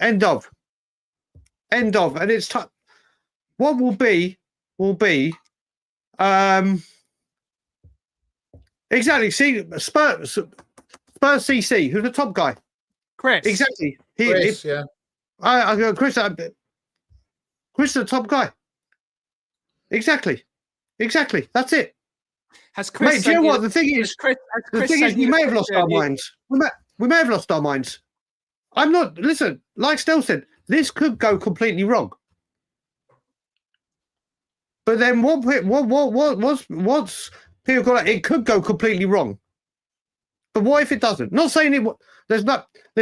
End of. And it's time. What will be exactly. See, Spurs CC, who's the top guy? Chris. Exactly. Chris, Chris is the top guy. Exactly. That's it. Has Chris? Mate, do you know what the thing is? We may have lost our minds. We may have lost our minds. I'm not. Listen, like Stel said. This could go completely wrong. But then what's people got? It could go completely wrong. But what if it doesn't? Not saying it. There's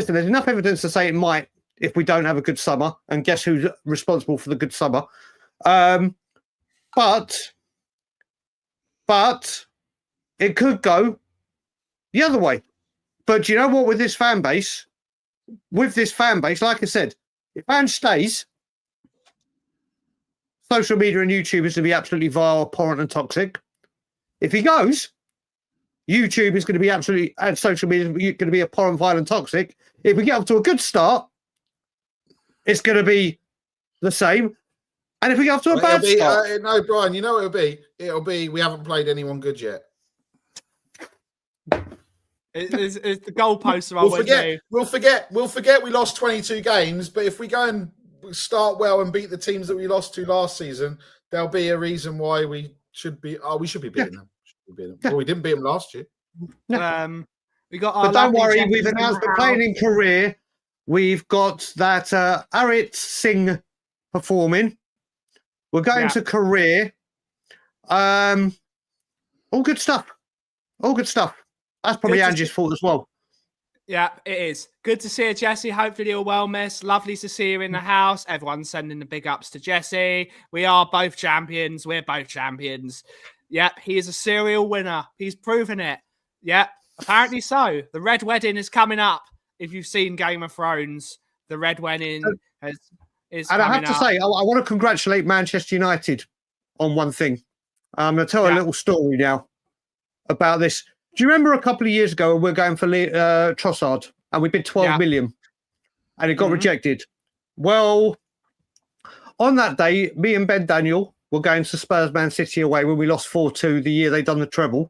enough evidence to say it might if we don't have a good summer. And guess who's responsible for the good summer? But it could go the other way. But do you know what? With this fan base, like I said. If Ange stays, social media and YouTube is going to be absolutely vile, abhorrent, and toxic. If he goes, YouTube is going to be absolutely, and social media is going to be abhorrent, vile, and toxic. If we get off to a good start, it's going to be the same. And if we get off to a bad start, no, Brian, you know what it'll be? It'll be we haven't played anyone good yet. It's the goalposts are We'll forget we lost 22 games, but if we go and start well and beat the teams that we lost to last season, there'll be a reason why we should be beating them. Well, we didn't beat them last year. We got but don't worry, we've announced we're playing in Korea. We've got that Arit Singh performing. We're going to Korea. All good stuff. That's probably Angie's fault as well. Yeah, it is. Good to see you, Jesse. Hopefully you're well, miss. Lovely to see you in the house. Everyone's sending the big ups to Jesse. We are both champions. We're both champions. Yep, he is a serial winner. He's proven it. Yep, apparently so. The Red Wedding is coming up. If you've seen Game of Thrones, the Red Wedding is and I have to say, I want to congratulate Manchester United on one thing. I'm going to tell a little story now about this. Do you remember a couple of years ago we were going for Trossard and we bid 12 million and it got rejected? Well, on that day, me and Ben Daniel were going to Spurs Man City away when we lost 4-2 the year they done the treble.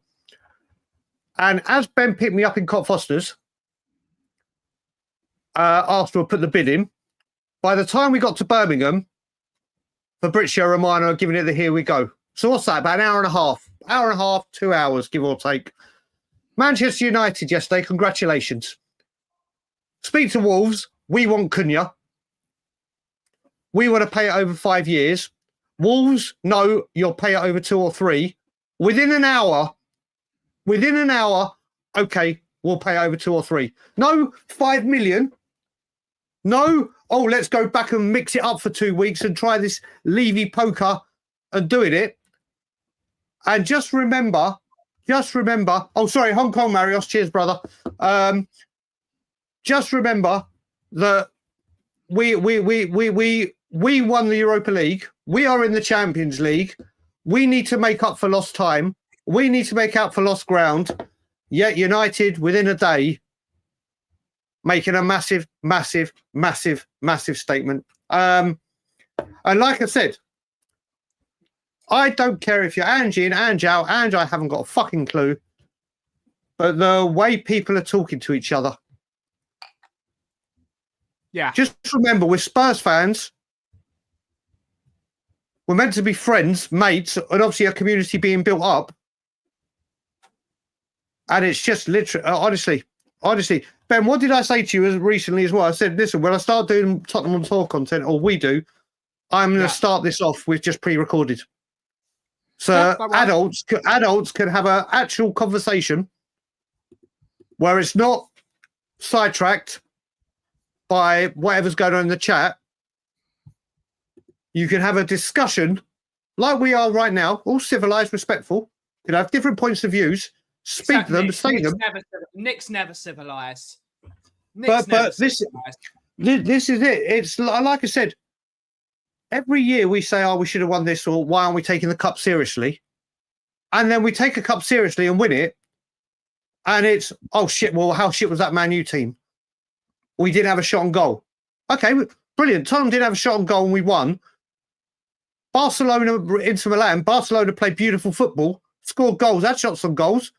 And as Ben picked me up in Cottfosters, Arsenal put the bid in. By the time we got to Birmingham, Fabrizio Romano had given it the here we go. So what's that? About an hour and a half. hour and a half, 2 hours, give or take. Manchester United yesterday, congratulations. Speak to Wolves, we want Cunha. We want to pay it over 5 years. Wolves, no, you'll pay it over 2 or 3. Within an hour, okay, we'll pay over 2 or 3. No, 5 million. No, oh, let's go back and mix it up for 2 weeks and try this Levy poker and doing it. And just remember, oh, sorry, Hong Kong, Marios, cheers, brother. Just remember that we won the Europa League. We are in the Champions League. We need to make up for lost time. We need to make up for lost ground. Yet United, within a day, making a massive statement. And like I said, I don't care if you're Angie and Ange out. Ange, I haven't got a fucking clue. But the way people are talking to each other. Yeah. Just remember, we're Spurs fans. We're meant to be friends, mates, and obviously a community being built up. And it's just literally, honestly, Ben, what did I say to you recently as well? I said, listen, when I start doing Tottenham on Tour content, or we do, I'm going to start this off with just pre-recorded. So adults can have an actual conversation where it's not sidetracked by whatever's going on in the chat. You can have a discussion like we are right now, all civilized, respectful. You can have different points of views, speak them, say them. Nick's never civilized. But this is it. It's like I said, every year we say, oh, we should have won this, or why aren't we taking the cup seriously? And then we take a cup seriously and win it. And it's, oh, shit, well, how shit was that Man U team? We didn't have a shot on goal. Okay, brilliant. Tottenham didn't have a shot on goal and we won. Barcelona, Inter Milan, Barcelona played beautiful football, scored goals, had shots on goals.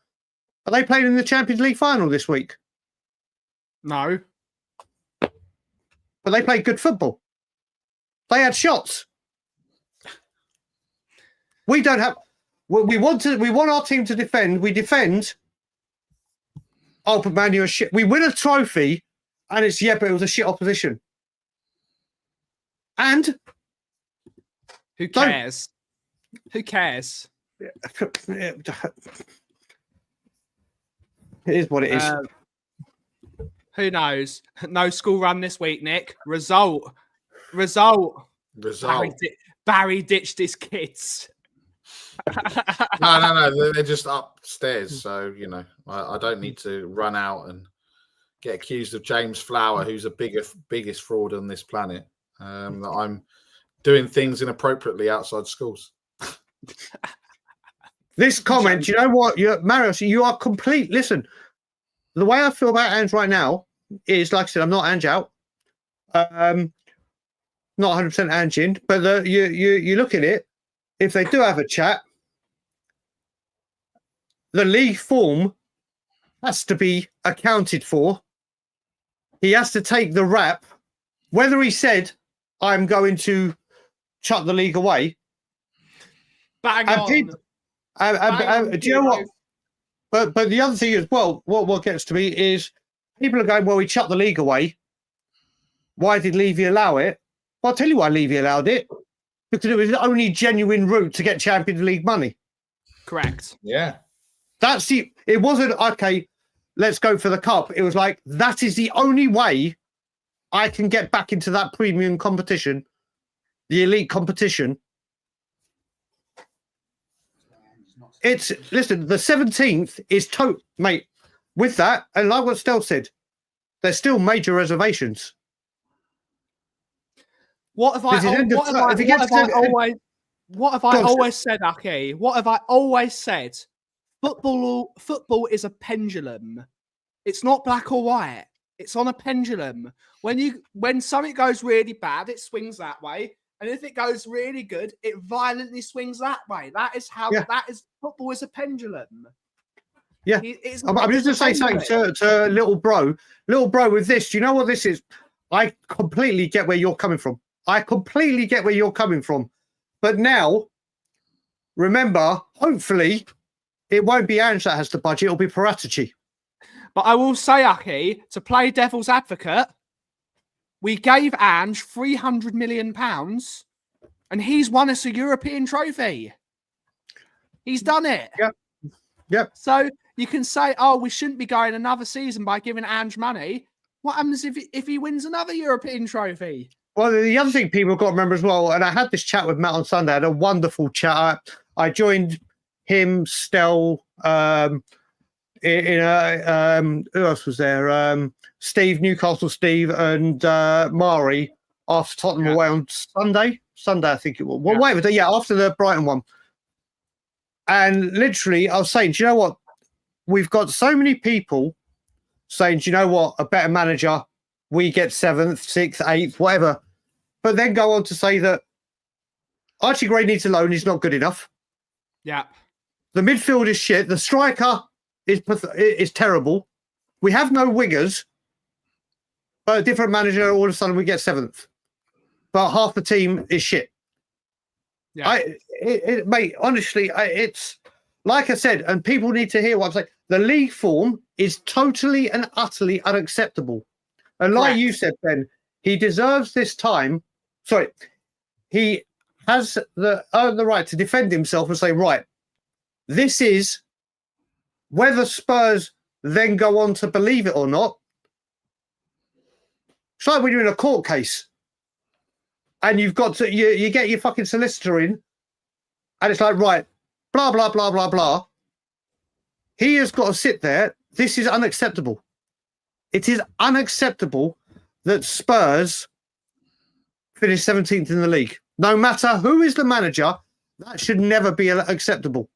Are they playing in the Champions League final this week? No. But they played good football. They had shots. We don't have. We want our team to defend. We defend. Oh, but Man U are shit. We win a trophy, and it's but it was a shit opposition. And who cares? Who cares? It is what it is. Who knows? No school run this week, Nick. Result. Barry ditched his kids. No. They're just upstairs. So, I don't need to run out and get accused of James Flower, who's the biggest fraud on this planet. That I'm doing things inappropriately outside schools. This comment, you know what? Marius, you are complete. Listen, the way I feel about Ange right now is, like I said, I'm not Ange out. Not 100% Ange in, but you look at it, if they do have a chat, the league form has to be accounted for. He has to take the rap. Whether he said, I'm going to chuck the league away. Bang on. Do you know what? But the other thing as well, what gets to me is people are going, well, he chucked the league away. Why did Levy allow it? Well, I'll tell you why Levy allowed it. Because it was the only genuine route to get Champions League money. Correct. Yeah. It wasn't, okay, let's go for the cup. It was like, that is the only way I can get back into that premium competition, the elite competition. Listen, the 17th is mate, with that, and like what Stel said, there's still major reservations. What have I always said, Aki? What have I always said? Football is a pendulum. It's not black or white. It's on a pendulum. When something goes really bad, it swings that way. And if it goes really good, it violently swings that way. That is how football is a pendulum. Yeah. I'm just going to say something to little bro. Little bro, with this, do you know what this is? I completely get where you're coming from. But now, remember, hopefully, it won't be Ange that has the budget. It'll be Paratici. But I will say, Aki, to play devil's advocate, we gave Ange £300 million and he's won us a European trophy. He's done it. Yep. So you can say, oh, we shouldn't be going another season by giving Ange money. What happens if he wins another European trophy? Well, the other thing people have got to remember as well, and I had this chat with Matt on Sunday, I had a wonderful chat. I joined him, Stel, who else was there? Steve, Newcastle Steve, and Mari after Tottenham away on Sunday, I think it was. Well, after the Brighton one. And literally, I was saying, do you know what? We've got so many people saying, do you know what? A better manager, we get 7th, 6th, 8th, whatever. But then go on to say that Archie Gray needs a loan. He's not good enough. Yeah. The midfield is shit. The striker is terrible. We have no wingers. But a different manager, all of a sudden we get 7th. But half the team is shit. Yeah. Mate, honestly, it's like I said, and people need to hear what I'm saying. The league form is totally and utterly unacceptable. And like you said, Ben, he deserves this time. Sorry, he has the right to defend himself and say, right, this is whether Spurs then go on to believe it or not. It's like when you're in a court case and you've got to, you get your fucking solicitor in and it's like, right, blah, blah, blah, blah, blah. He has got to sit there. This is unacceptable. It is unacceptable that Spurs finish 17th in the league. No matter who is the manager, that should never be acceptable.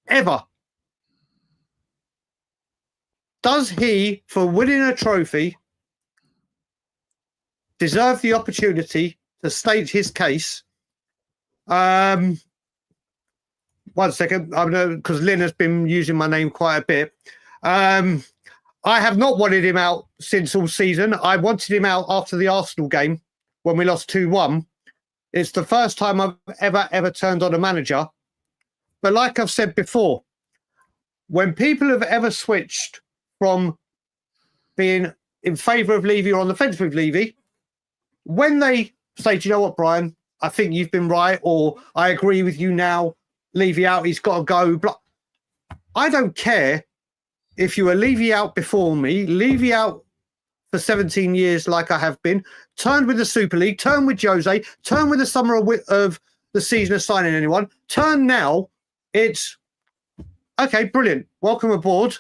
Ever. Does he, for winning a trophy, deserve the opportunity to state his case? 1 second, because Lynn has been using my name quite a bit. I have not wanted him out since all season. I wanted him out after the Arsenal game when we lost 2-1. It's the first time I've ever turned on a manager. But like I've said before, when people have ever switched from being in favour of Levy or on the fence with Levy, when they say, do you know what, Brian, I think you've been right, or I agree with you now, Levy out, he's got to go. Blah. I don't care if you were Levy out before me, Levy out for 17 years like I have been, turned with the Super League, turned with Jose, turned with the summer of the season of signing anyone, turn now, it's, okay, brilliant, welcome aboard.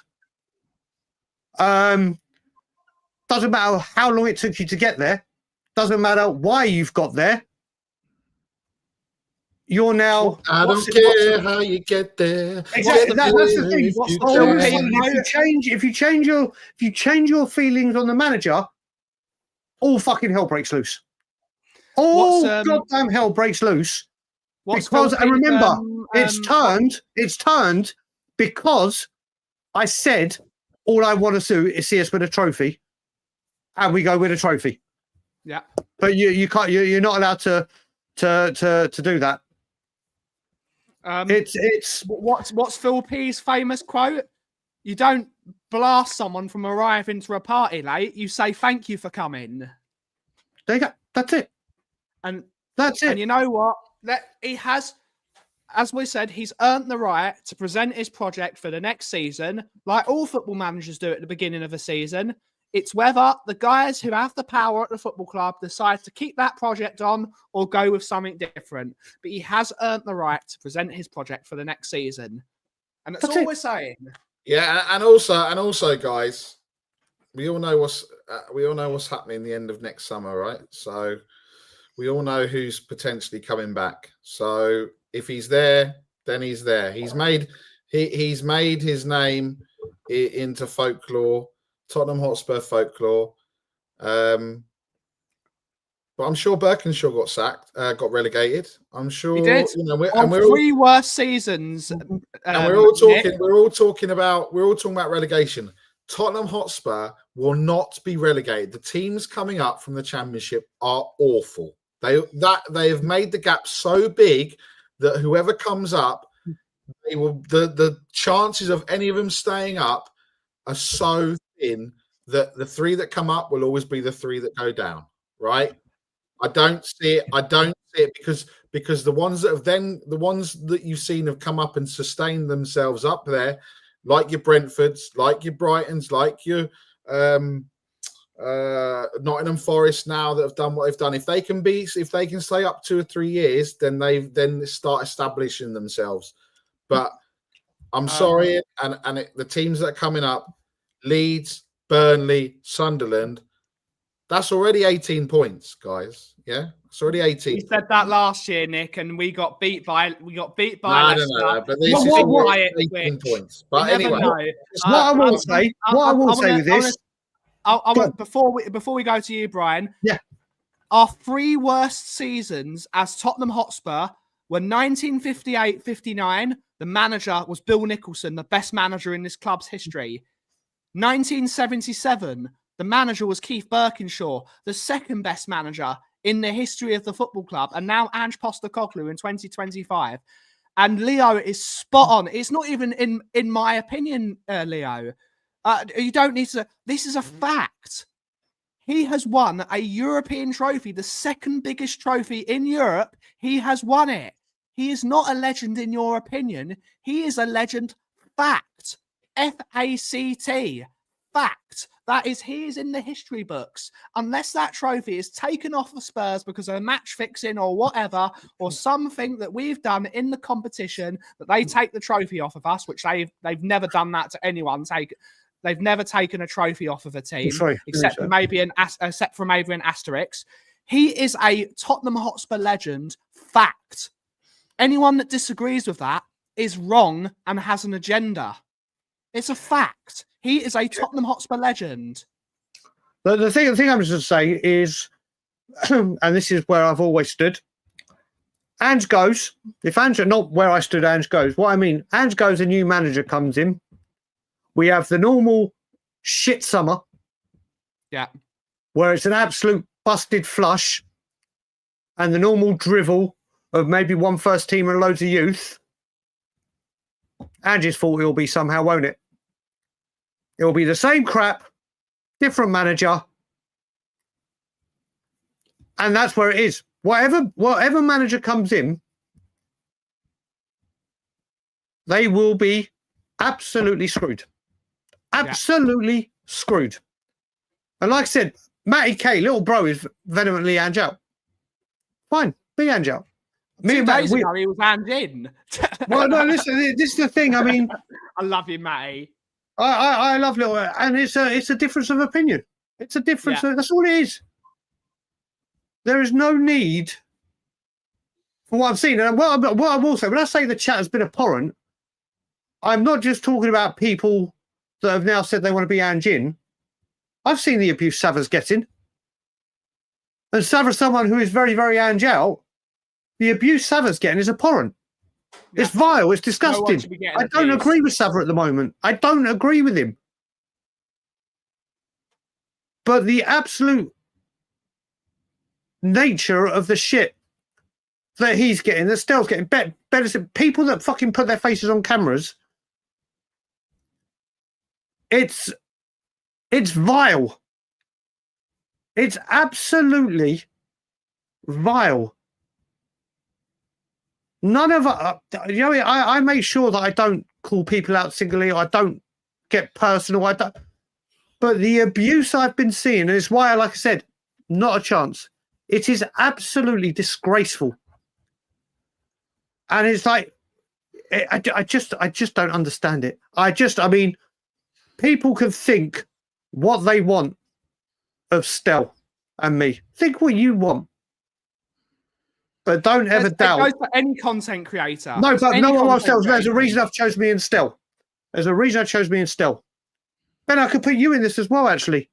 Doesn't matter how long it took you to get there, doesn't matter why you've got there. You're now. I don't care how you get there. Exactly. That's the thing. If you change your feelings on the manager, all fucking hell breaks loose. All goddamn hell breaks loose. Because and remember, it's turned because I said all I want to do is see us win a trophy, and we go win a trophy. Yeah. But you can't. You're not allowed to do that. It's what's Phil P's famous quote? You don't blast someone from arriving to a party late. You say thank you for coming. There you go. That's it. And that's it. And you know what? That he has, as we said, he's earned the right to present his project for the next season, like all football managers do at the beginning of a season. It's whether the guys who have the power at the football club decide to keep that project on or go with something different. But he has earned the right to present his project for the next season. And that's all we're saying. Yeah, and also, guys, we all know what's happening the end of next summer, right? So we all know who's potentially coming back. So if he's there, then he's there. He's made his name into folklore. Tottenham Hotspur folklore. But I'm sure Birkinshaw got sacked, got relegated. I'm sure he did. You know, on three worst seasons. And we're all talking about relegation. Tottenham Hotspur will not be relegated. The teams coming up from the Championship are awful. They have made the gap so big that whoever comes up, they will. The chances of any of them staying up are so thin that the 3 that come up will always be the 3 that go down. Right? I don't see it. I don't see it because the ones that you've seen have come up and sustained themselves up there, like your Brentfords, like your Brightons, like your Nottingham Forest now that have done what they've done. If they can stay up 2 or 3 years, then they start establishing themselves. But I'm sorry, the teams that are coming up, Leeds, Burnley, Sunderland, that's already 18 points, guys. Yeah, it's already 18. We said that last year, Nick, and we got beat by Leicester. But this is 18 points. But anyway, what I will say with this. Before we go to you, Brian. Yeah. Our 3 worst seasons as Tottenham Hotspur were 1958-59. The manager was Bill Nicholson, the best manager in this club's history. 1977, the manager was Keith Birkinshaw, the second best manager in the history of the football club. And now Ange Postecoglou in 2025. And Leo is spot on. It's not even in my opinion, Leo. You don't need to. This is a fact. He has won a European trophy, the second biggest trophy in Europe. He has won it. He is not a legend in your opinion. He is a legend. Fact. F-A-C-T. Fact. That is, he is in the history books. Unless that trophy is taken off the Spurs because of match fixing or whatever, or something that we've done in the competition that they take the trophy off of us, which they've never done that to anyone. They've never taken a trophy off of a team, except for maybe an asterisk. He is a Tottenham Hotspur legend. Fact. Anyone that disagrees with that is wrong and has an agenda. It's a fact. He is a Tottenham Hotspur legend. The thing I'm just going to say is, and this is where I've always stood, Ange goes. If Ange, not where I stood, Ange goes. What I mean, Ange goes, a new manager comes in. We have the normal shit summer. Yeah. Where it's an absolute busted flush. And the normal drivel of maybe one first team and loads of youth. Ange's fault it'll be somehow, won't it? It'll be the same crap, different manager. And that's where it is. Whatever manager comes in, they will be absolutely screwed. Absolutely screwed. And like I said, Matty K, little bro, is vehemently Ange out. Fine, be Ange out. Me and Matty, he was Ange in. Well, no, listen, this is the thing. I mean, I love you, Matty. I love little, and it's a difference of opinion. It's a difference. Yeah. That's all it is. There is no need for what I've seen. And what I will say, when I say the chat has been abhorrent, I'm not just talking about people that have now said they want to be Ange in. I've seen the abuse Sava's getting. And Sava's someone who is very, very Ange out. The abuse Sava's getting is abhorrent. Yeah. It's vile. It's disgusting. I don't agree with Sava at the moment. I don't agree with him. But the absolute nature of the shit that he's getting, that Stell's getting, better people that fucking put their faces on cameras, it's vile. It's absolutely vile. None of I make sure that I don't call people out singly, or I don't get personal. But the abuse I've been seeing, and it's why, like I said, not a chance. It is absolutely disgraceful, and it's like I just don't understand it. I mean, people can think what they want of Stell and me. Think what you want. But don't ever doubt. It goes for any content creator. No, but no one else tells. There's a reason I've chosen me and Stell. There's a reason I chose me and Stell. Ben, I could put you in this as well, actually.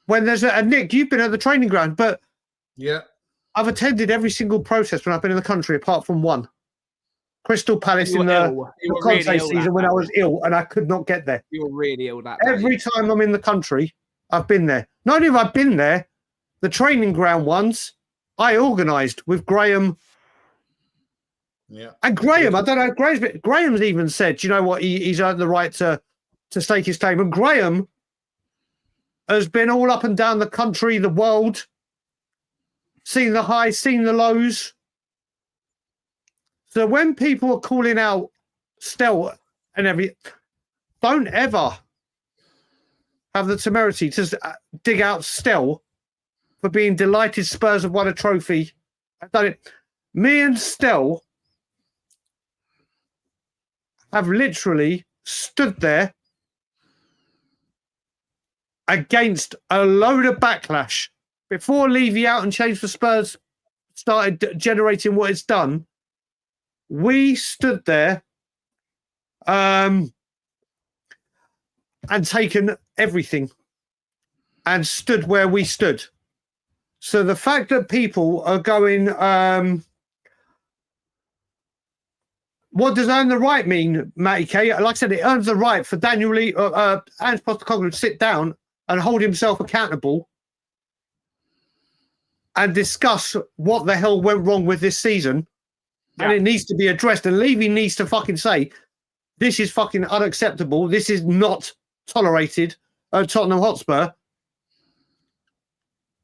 When there's a Nick, you've been at the training ground, but yeah, I've attended every single protest when I've been in the country, apart from one. Crystal Palace in the Conte season when I was ill and I could not get there. You were really ill that Every time I'm in the country, I've been there. Not only have I been there, the training ground ones I organised with Graham Yeah. And Graham, I don't know, Graham's even said, you know what, he's earned the right to stake his claim. And Graham has been all up and down the country, the world, seen the highs, seen the lows. So when people are calling out Stell and everything, don't ever have the temerity to dig out Stell for being delighted Spurs have won a trophy. I've done it. Me and Stell have literally stood there against a load of backlash before Levy out and change for Spurs started generating what it's done. We stood there and taken everything and stood where we stood. So the fact that people are going, what does earn the right mean, Matty K? Like I said, it earns the right for Daniel Lee, Ange Postecoglou to sit down and hold himself accountable and discuss what the hell went wrong with this season. Yeah. And it needs to be addressed. And Levy needs to fucking say, this is fucking unacceptable. This is not tolerated at Tottenham Hotspur.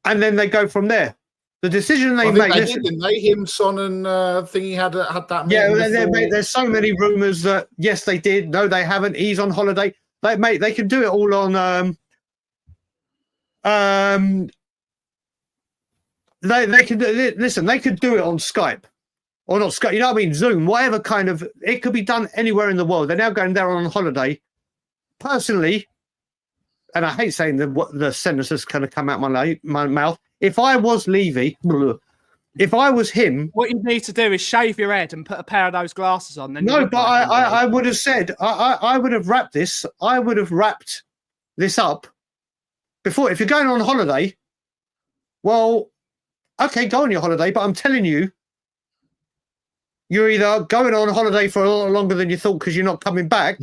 And then they go from there. The decision they made. Didn't they? Him, Son, and Thingy had that. Yeah, there's so many rumours that yes, they did. No, they haven't. He's on holiday. They can do it all on. They can listen. They could do it on Skype, or not Skype. You know what I mean? Zoom, whatever kind of. It could be done anywhere in the world. They're now going there on holiday. Personally, and I hate saying the sentences kind of come out my mouth. If I was Levy, if I was him, what you need to do is shave your head and put a pair of those glasses on. Then no, but I would have said I would have wrapped this. I would have wrapped this up before. If you're going on holiday, well, okay, go on your holiday. But I'm telling you, you're either going on holiday for a lot longer than you thought because you're not coming back,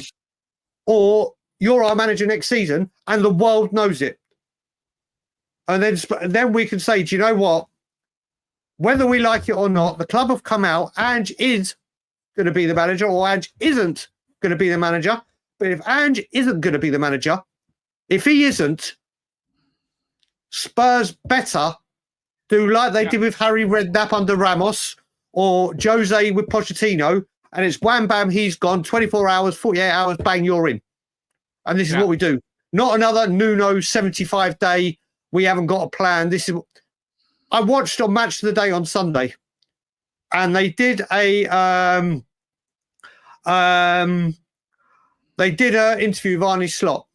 or you're our manager next season, and the world knows it. And then we can say, do you know what? Whether we like it or not, the club have come out. Ange is going to be the manager, or Ange isn't going to be the manager. But if Ange isn't going to be the manager, if he isn't, Spurs better do like they did with Harry Redknapp under Ramos, or Jose with Pochettino, and it's wham bam, he's gone. 24 hours, 48 hours, bang, you're in. And this is what we do. Not another Nuno 75-day. We haven't got a plan. This is. I watched on Match of the Day on Sunday, and they did an interview with Arne Slot,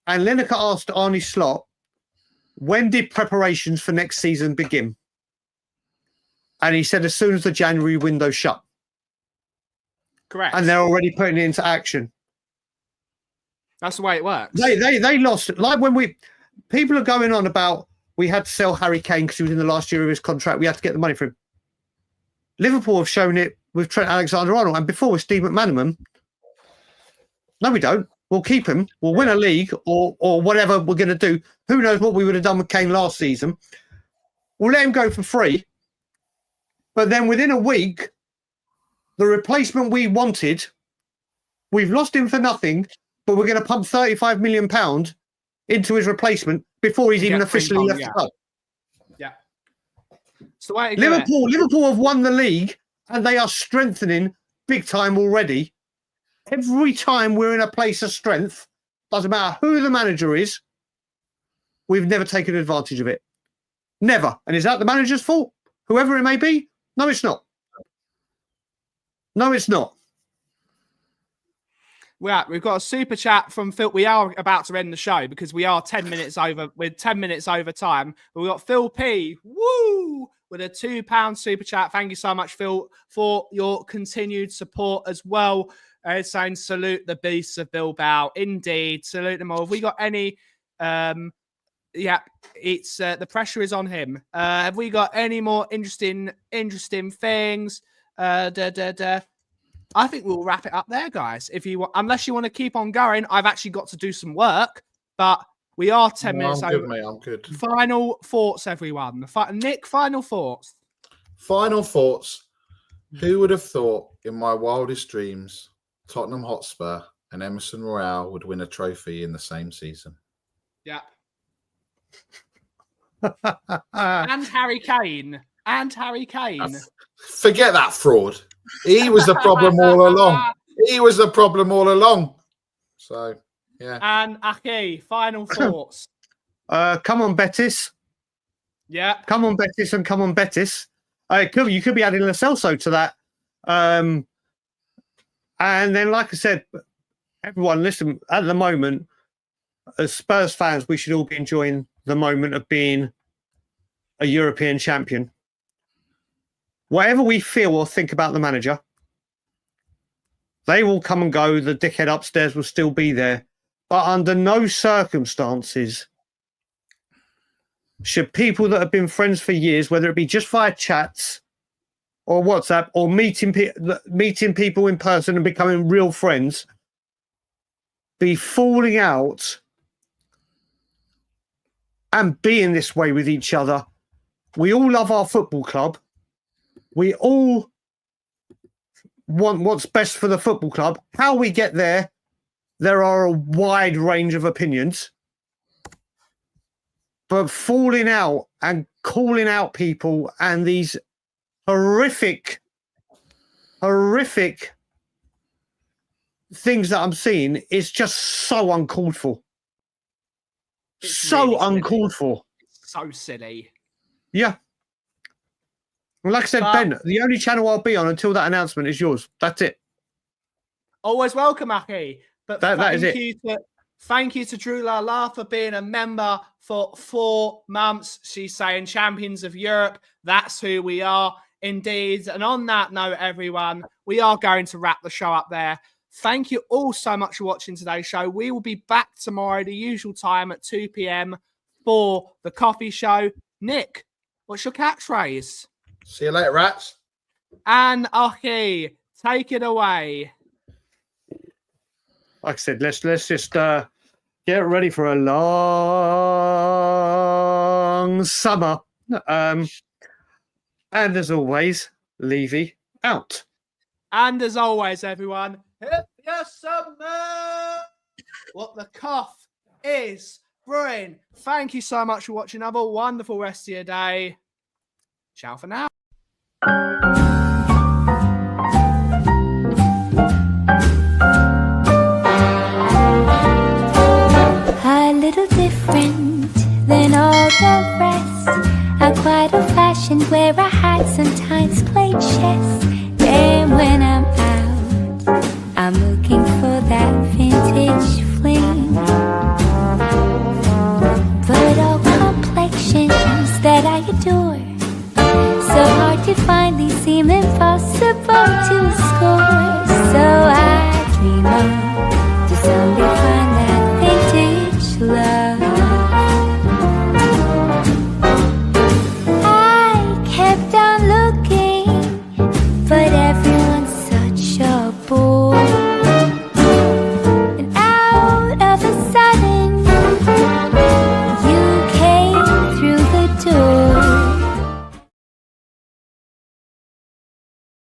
and Lineker asked Arne Slot, when did preparations for next season begin? And he said as soon as the January window shut. Correct. And they're already putting it into action. That's the way it works. They lost. Like when people are going on about we had to sell Harry Kane because he was in the last year of his contract. We had to get the money for him. Liverpool have shown it with Trent Alexander-Arnold, and before with Steve McManaman. No, we don't. We'll keep him. We'll win a league or whatever we're going to do. Who knows what we would have done with Kane last season. We'll let him go for free. But then within a week, the replacement we wanted, we've lost him for nothing, but we're going to pump £35 million into his replacement before he's even officially left the club. Yeah. It's the way Liverpool have won the league, and they are strengthening big time already. Every time we're in a place of strength, doesn't matter who the manager is, we've never taken advantage of it. Never. And is that the manager's fault? Whoever it may be? No, it's not. No, it's not. We've got a super chat from Phil. We are about to end the show because we are 10 minutes over. We're 10 minutes over time. But we've got Phil P. Woo! With a £2 super chat. Thank you so much, Phil, for your continued support as well. Saying salute the beasts of Bilbao. Indeed, salute them all. Have we got any? It's the pressure is on him. Have we got any more interesting things? I think we'll wrap it up there, guys. If you want, unless you want to keep on going, I've actually got to do some work, but we are 10 minutes over. Good, mate. I'm good. Final thoughts, everyone. Nick, final thoughts. Final thoughts. Who would have thought in my wildest dreams Tottenham Hotspur and Emerson Royale would win a trophy in the same season? Yeah. And Harry Kane. Forget that fraud. He was the problem all along. So, yeah. And Aki, final thoughts. Come on, Betis. Yeah. Come on, Betis, and come on, Betis. You could be adding Lo Celso to that. And then, like I said, everyone, listen, at the moment, as Spurs fans, we should all be enjoying the moment of being a European champion. Whatever we feel or think about the manager, they will come and go. The dickhead upstairs will still be there. But under no circumstances should people that have been friends for years, whether it be just via chats or WhatsApp or meeting people in person and becoming real friends, be falling out and being this way with each other. We all love our football club. We all want what's best for the football club. How we get there, there are a wide range of opinions. But falling out and calling out people and these horrific things that I'm seeing is just so uncalled for. So uncalled for. So silly. Yeah. Well, like I said, Ben, the only channel I'll be on until that announcement is yours. That's it. Always welcome, Aki. But that is it. Thank you to Drew Lala for being a member for 4 months. She's saying champions of Europe. That's who we are indeed. And on that note, everyone, we are going to wrap the show up there. Thank you all so much for watching today's show. We will be back tomorrow, the usual time at 2 p.m. for the coffee show. Nick, what's your catchphrase? See you later, rats. And Aki, take it away. Like I said, let's just get ready for a long summer. And as always, Levy out. And as always, everyone, hit your summer. What the cough is brewing. Thank you so much for watching. Have a wonderful rest of your day. Ciao for now. A little different than all the rest. I'm quite old-fashioned where I had sometimes played chess. Then when I'm out, I'm looking for that vintage fling. But all complexions that I adore, so hard to find, these seem impossible.